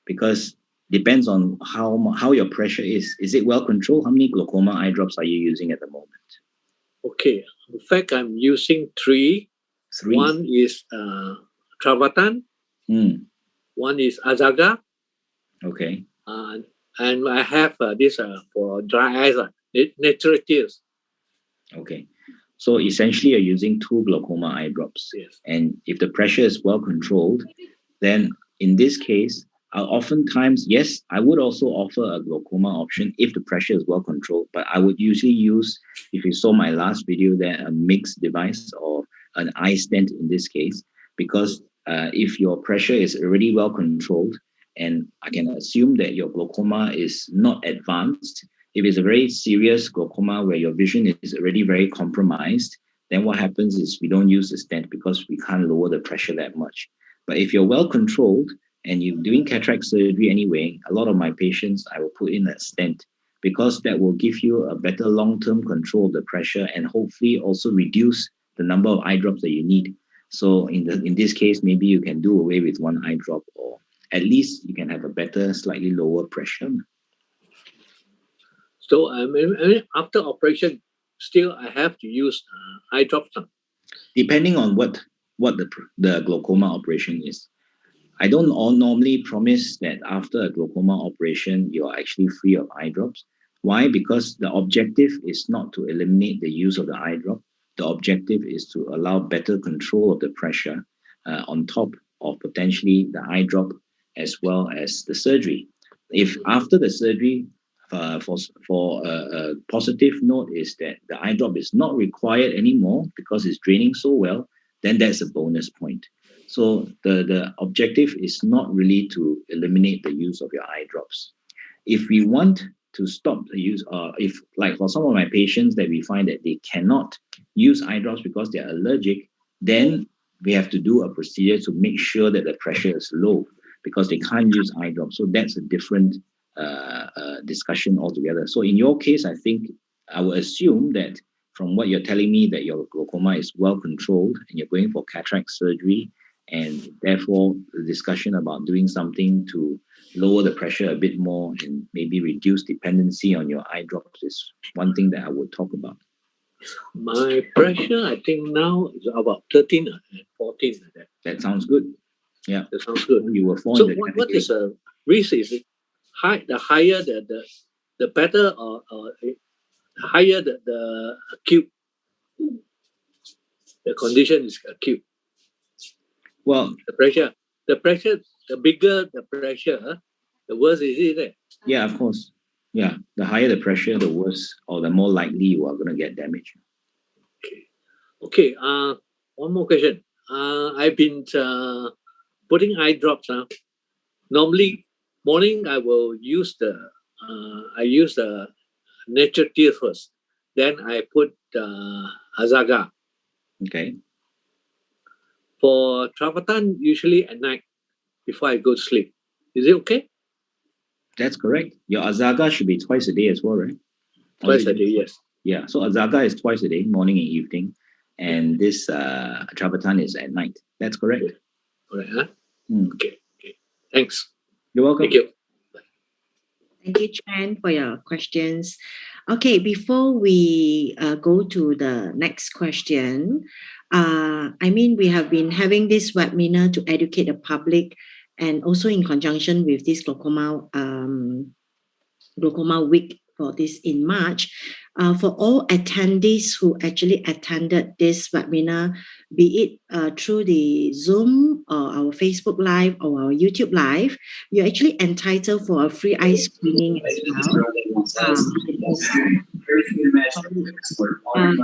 Because depends on how your pressure is. Is it well controlled? How many glaucoma eye drops are you using at the moment? Okay. In fact, I'm using three. One is Travatan. One is Azaga. Okay. And I have this for dry eyes, natural tears. Okay. So essentially, you're using 2 glaucoma eye drops. Yes. And if the pressure is well controlled, then in this case, oftentimes, yes, I would also offer a glaucoma option if the pressure is well controlled. But I would usually use, if you saw my last video there, a mixed device or an eye stent in this case, because if your pressure is already well controlled, and I can assume that your glaucoma is not advanced. If it's a very serious glaucoma where your vision is already very compromised, then what happens is we don't use the stent because we can't lower the pressure that much. But if you're well controlled and you're doing cataract surgery anyway, a lot of my patients, I will put in a stent because that will give you a better long-term control of the pressure and hopefully also reduce the number of eye drops that you need. So in this case, maybe you can do away with 1 eye drop, or at least you can have a better, slightly lower pressure. So after operation, still I have to use eye drops. Depending on what the glaucoma operation is. I don't normally promise that after a glaucoma operation, you're actually free of eye drops. Why? Because the objective is not to eliminate the use of the eye drop. The objective is to allow better control of the pressure on top of potentially the eye drop as well as the surgery. If after the surgery, for a positive note is that the eye drop is not required anymore because it's draining so well, then that's a bonus point. So the objective is not really to eliminate the use of your eye drops. If we want to stop the use, if like for some of my patients that we find that they cannot use eye drops because they're allergic, then we have to do a procedure to make sure that the pressure is low because they can't use eye drops. So that's a different discussion altogether. So in your case, I think I would assume that from what you're telling me that your glaucoma is well controlled and you're going for cataract surgery, and therefore the discussion about doing something to lower the pressure a bit more and maybe reduce dependency on your eye drops is one thing that I would talk about. My pressure, I think now is about 13 and 14 like that. That sounds good. Yeah. That sounds good. You will fall So in the what category. is a risk? Is it the higher the better, or higher the acute? The condition is acute. Well, The pressure, the bigger the pressure, the worse is it. yeah, of course. Yeah. The higher the pressure, the worse or the more likely you are going to get damage. Okay. One more question. I've been putting eye drops now. Normally, morning I will use the nature tear first. Then I put Azaga. Okay. For Travatan, usually at night before I go to sleep. Is it okay? That's correct. Your Azaga should be twice a day as well, right? Twice a day, yes. Yeah. So Azaga is twice a day, morning and evening. And this Travatan is at night. That's correct. Okay. All right, huh? Okay. Thanks. You're welcome. Thank you. Thank you, Chan, for your questions. Okay, before we go to the next question, we have been having this webinar to educate the public, and also in conjunction with this glaucoma week for this in March. For all attendees who actually attended this webinar, be it through the Zoom or our Facebook Live or our YouTube Live, you're actually entitled for a free eye screening as well.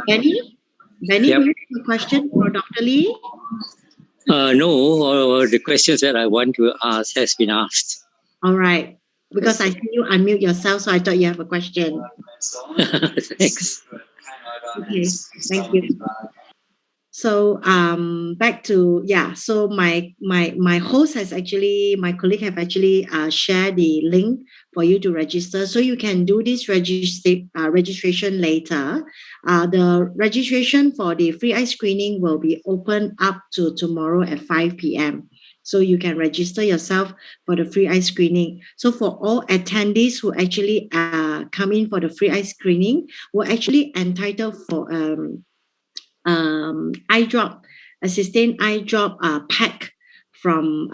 Benny, Yep. do you have a question for Dr. Lee? No, the questions that I want to ask has been asked. All right. Because I see you unmute yourself, so I thought you have a question. Thanks. Okay, thank you. So back to so my host has actually, my colleague have actually shared the link for you to register, so you can do this registration later. The registration for the free eye screening will be open up to tomorrow at 5 p.m. So you can register yourself for the free eye screening. So for all attendees who actually come in for the free eye screening, will actually entitled for eye drop, a sustained eye drop pack from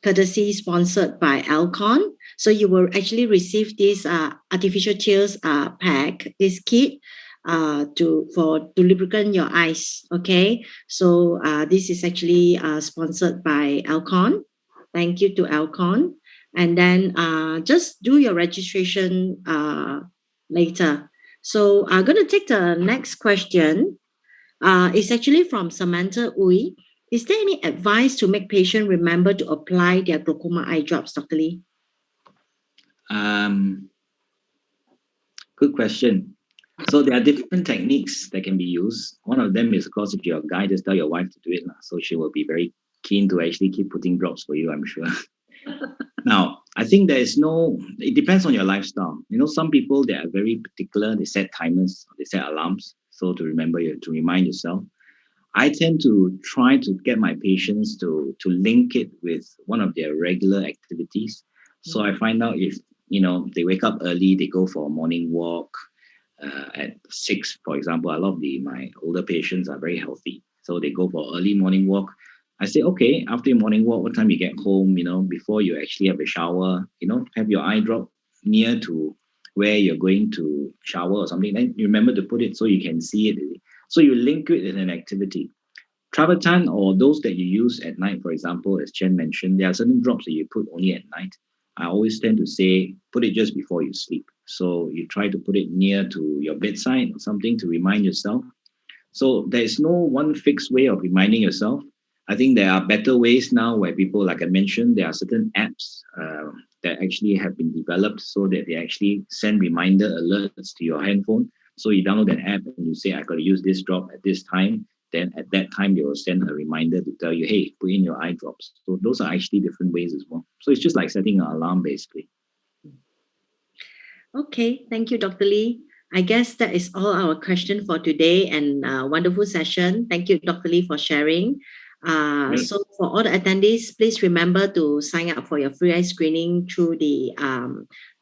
courtesy sponsored by Alcon. So you will actually receive this artificial tears pack, this kit to lubricate your eyes. Okay, so this is actually sponsored by Alcon. Thank you to Alcon. And then just do your registration later. So I'm going to take the next question. It's actually from Samantha Uy. Is there any advice to make patients remember to apply their glaucoma eye drops, Dr. Lee? Good question. So there are different techniques that can be used. One of them is, of course, if you're a guy, just tell your wife to do it. So she will be very keen to actually keep putting drops for you, I'm sure. Now, I think it depends on your lifestyle. Some people, they are very particular. They set timers, they set alarms. So to remind yourself. I tend to try to get my patients to link it with one of their regular activities. So I find out if, they wake up early, they go for a morning walk at 6, for example. A lot of my older patients are very healthy. So they go for early morning walk. I say, okay, after your morning walk, what time you get home, before you actually have a shower, have your eye drop near to where you're going to shower or something. Then you remember to put it so you can see it. So you link it with an activity. Travatan, or those that you use at night, for example, as Chen mentioned, there are certain drops that you put only at night. I always tend to say, put it just before you sleep. So you try to put it near to your bedside or something to remind yourself. So there is no one fixed way of reminding yourself. I think there are better ways now where people, like I mentioned, there are certain apps that actually have been developed so that they actually send reminder alerts to your handphone. So you download an app and you say, I got to use this drop at this time. Then at that time, they will send a reminder to tell you, hey, put in your eye drops. So those are actually different ways as well. So it's just like setting an alarm, basically. Okay, thank you, Dr. Lee. I guess that is all our question for today, and wonderful session. Thank you, Dr. Lee, for sharing. So for all the attendees, please remember to sign up for your free eye screening through the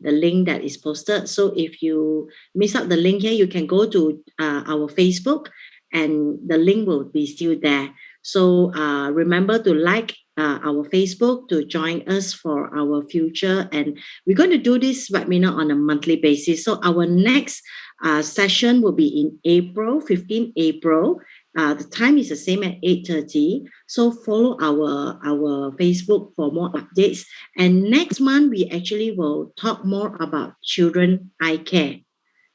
link that is posted. So if you miss out the link here, you can go to our Facebook and the link will be still there. So remember to like our Facebook, to join us for our future. And we're going to do this webinar on a monthly basis. So our next session will be in April, 15 April. The time is the same at 8:30. So follow our Facebook for more updates. And next month, we actually will talk more about children eye care.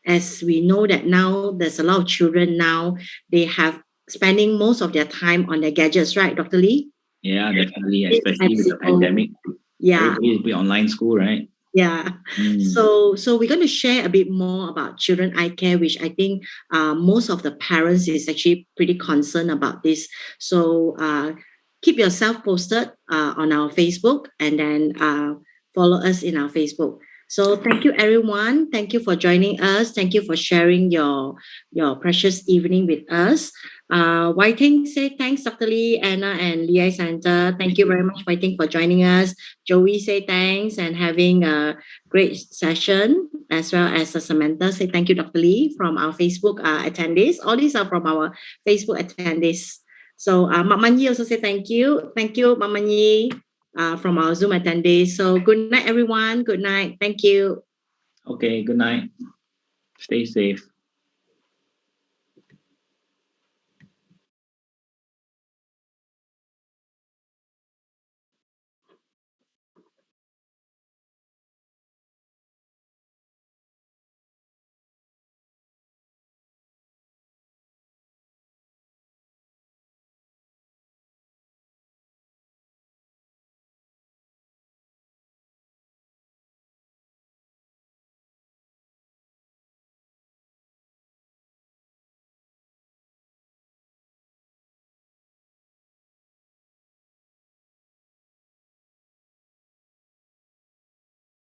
As we know that now there's a lot of children now, they have spending most of their time on their gadgets, right, Dr. Lee? Yeah, definitely, especially with the pandemic. Yeah. Everybody's been online school, right? Yeah. So we're going to share a bit more about children eye care, which I think most of the parents is actually pretty concerned about this. So keep yourself posted on our Facebook, and then follow us in our Facebook. So thank you, everyone. Thank you for joining us. Thank you for sharing your precious evening with us. Wai Ting say thanks, Dr. Lee, Anna, and LEC Eye Centre. Thank you very much, Wai Ting, for joining us. Joey say thanks and having a great session, as well as Samantha say thank you, Dr. Lee, from our Facebook attendees. All these are from our Facebook attendees. So Mak Manyi also say thank you. Thank you, Mak Manyi, from our Zoom attendees. So good night, everyone. Good night. Thank you. Okay, good night. Stay safe.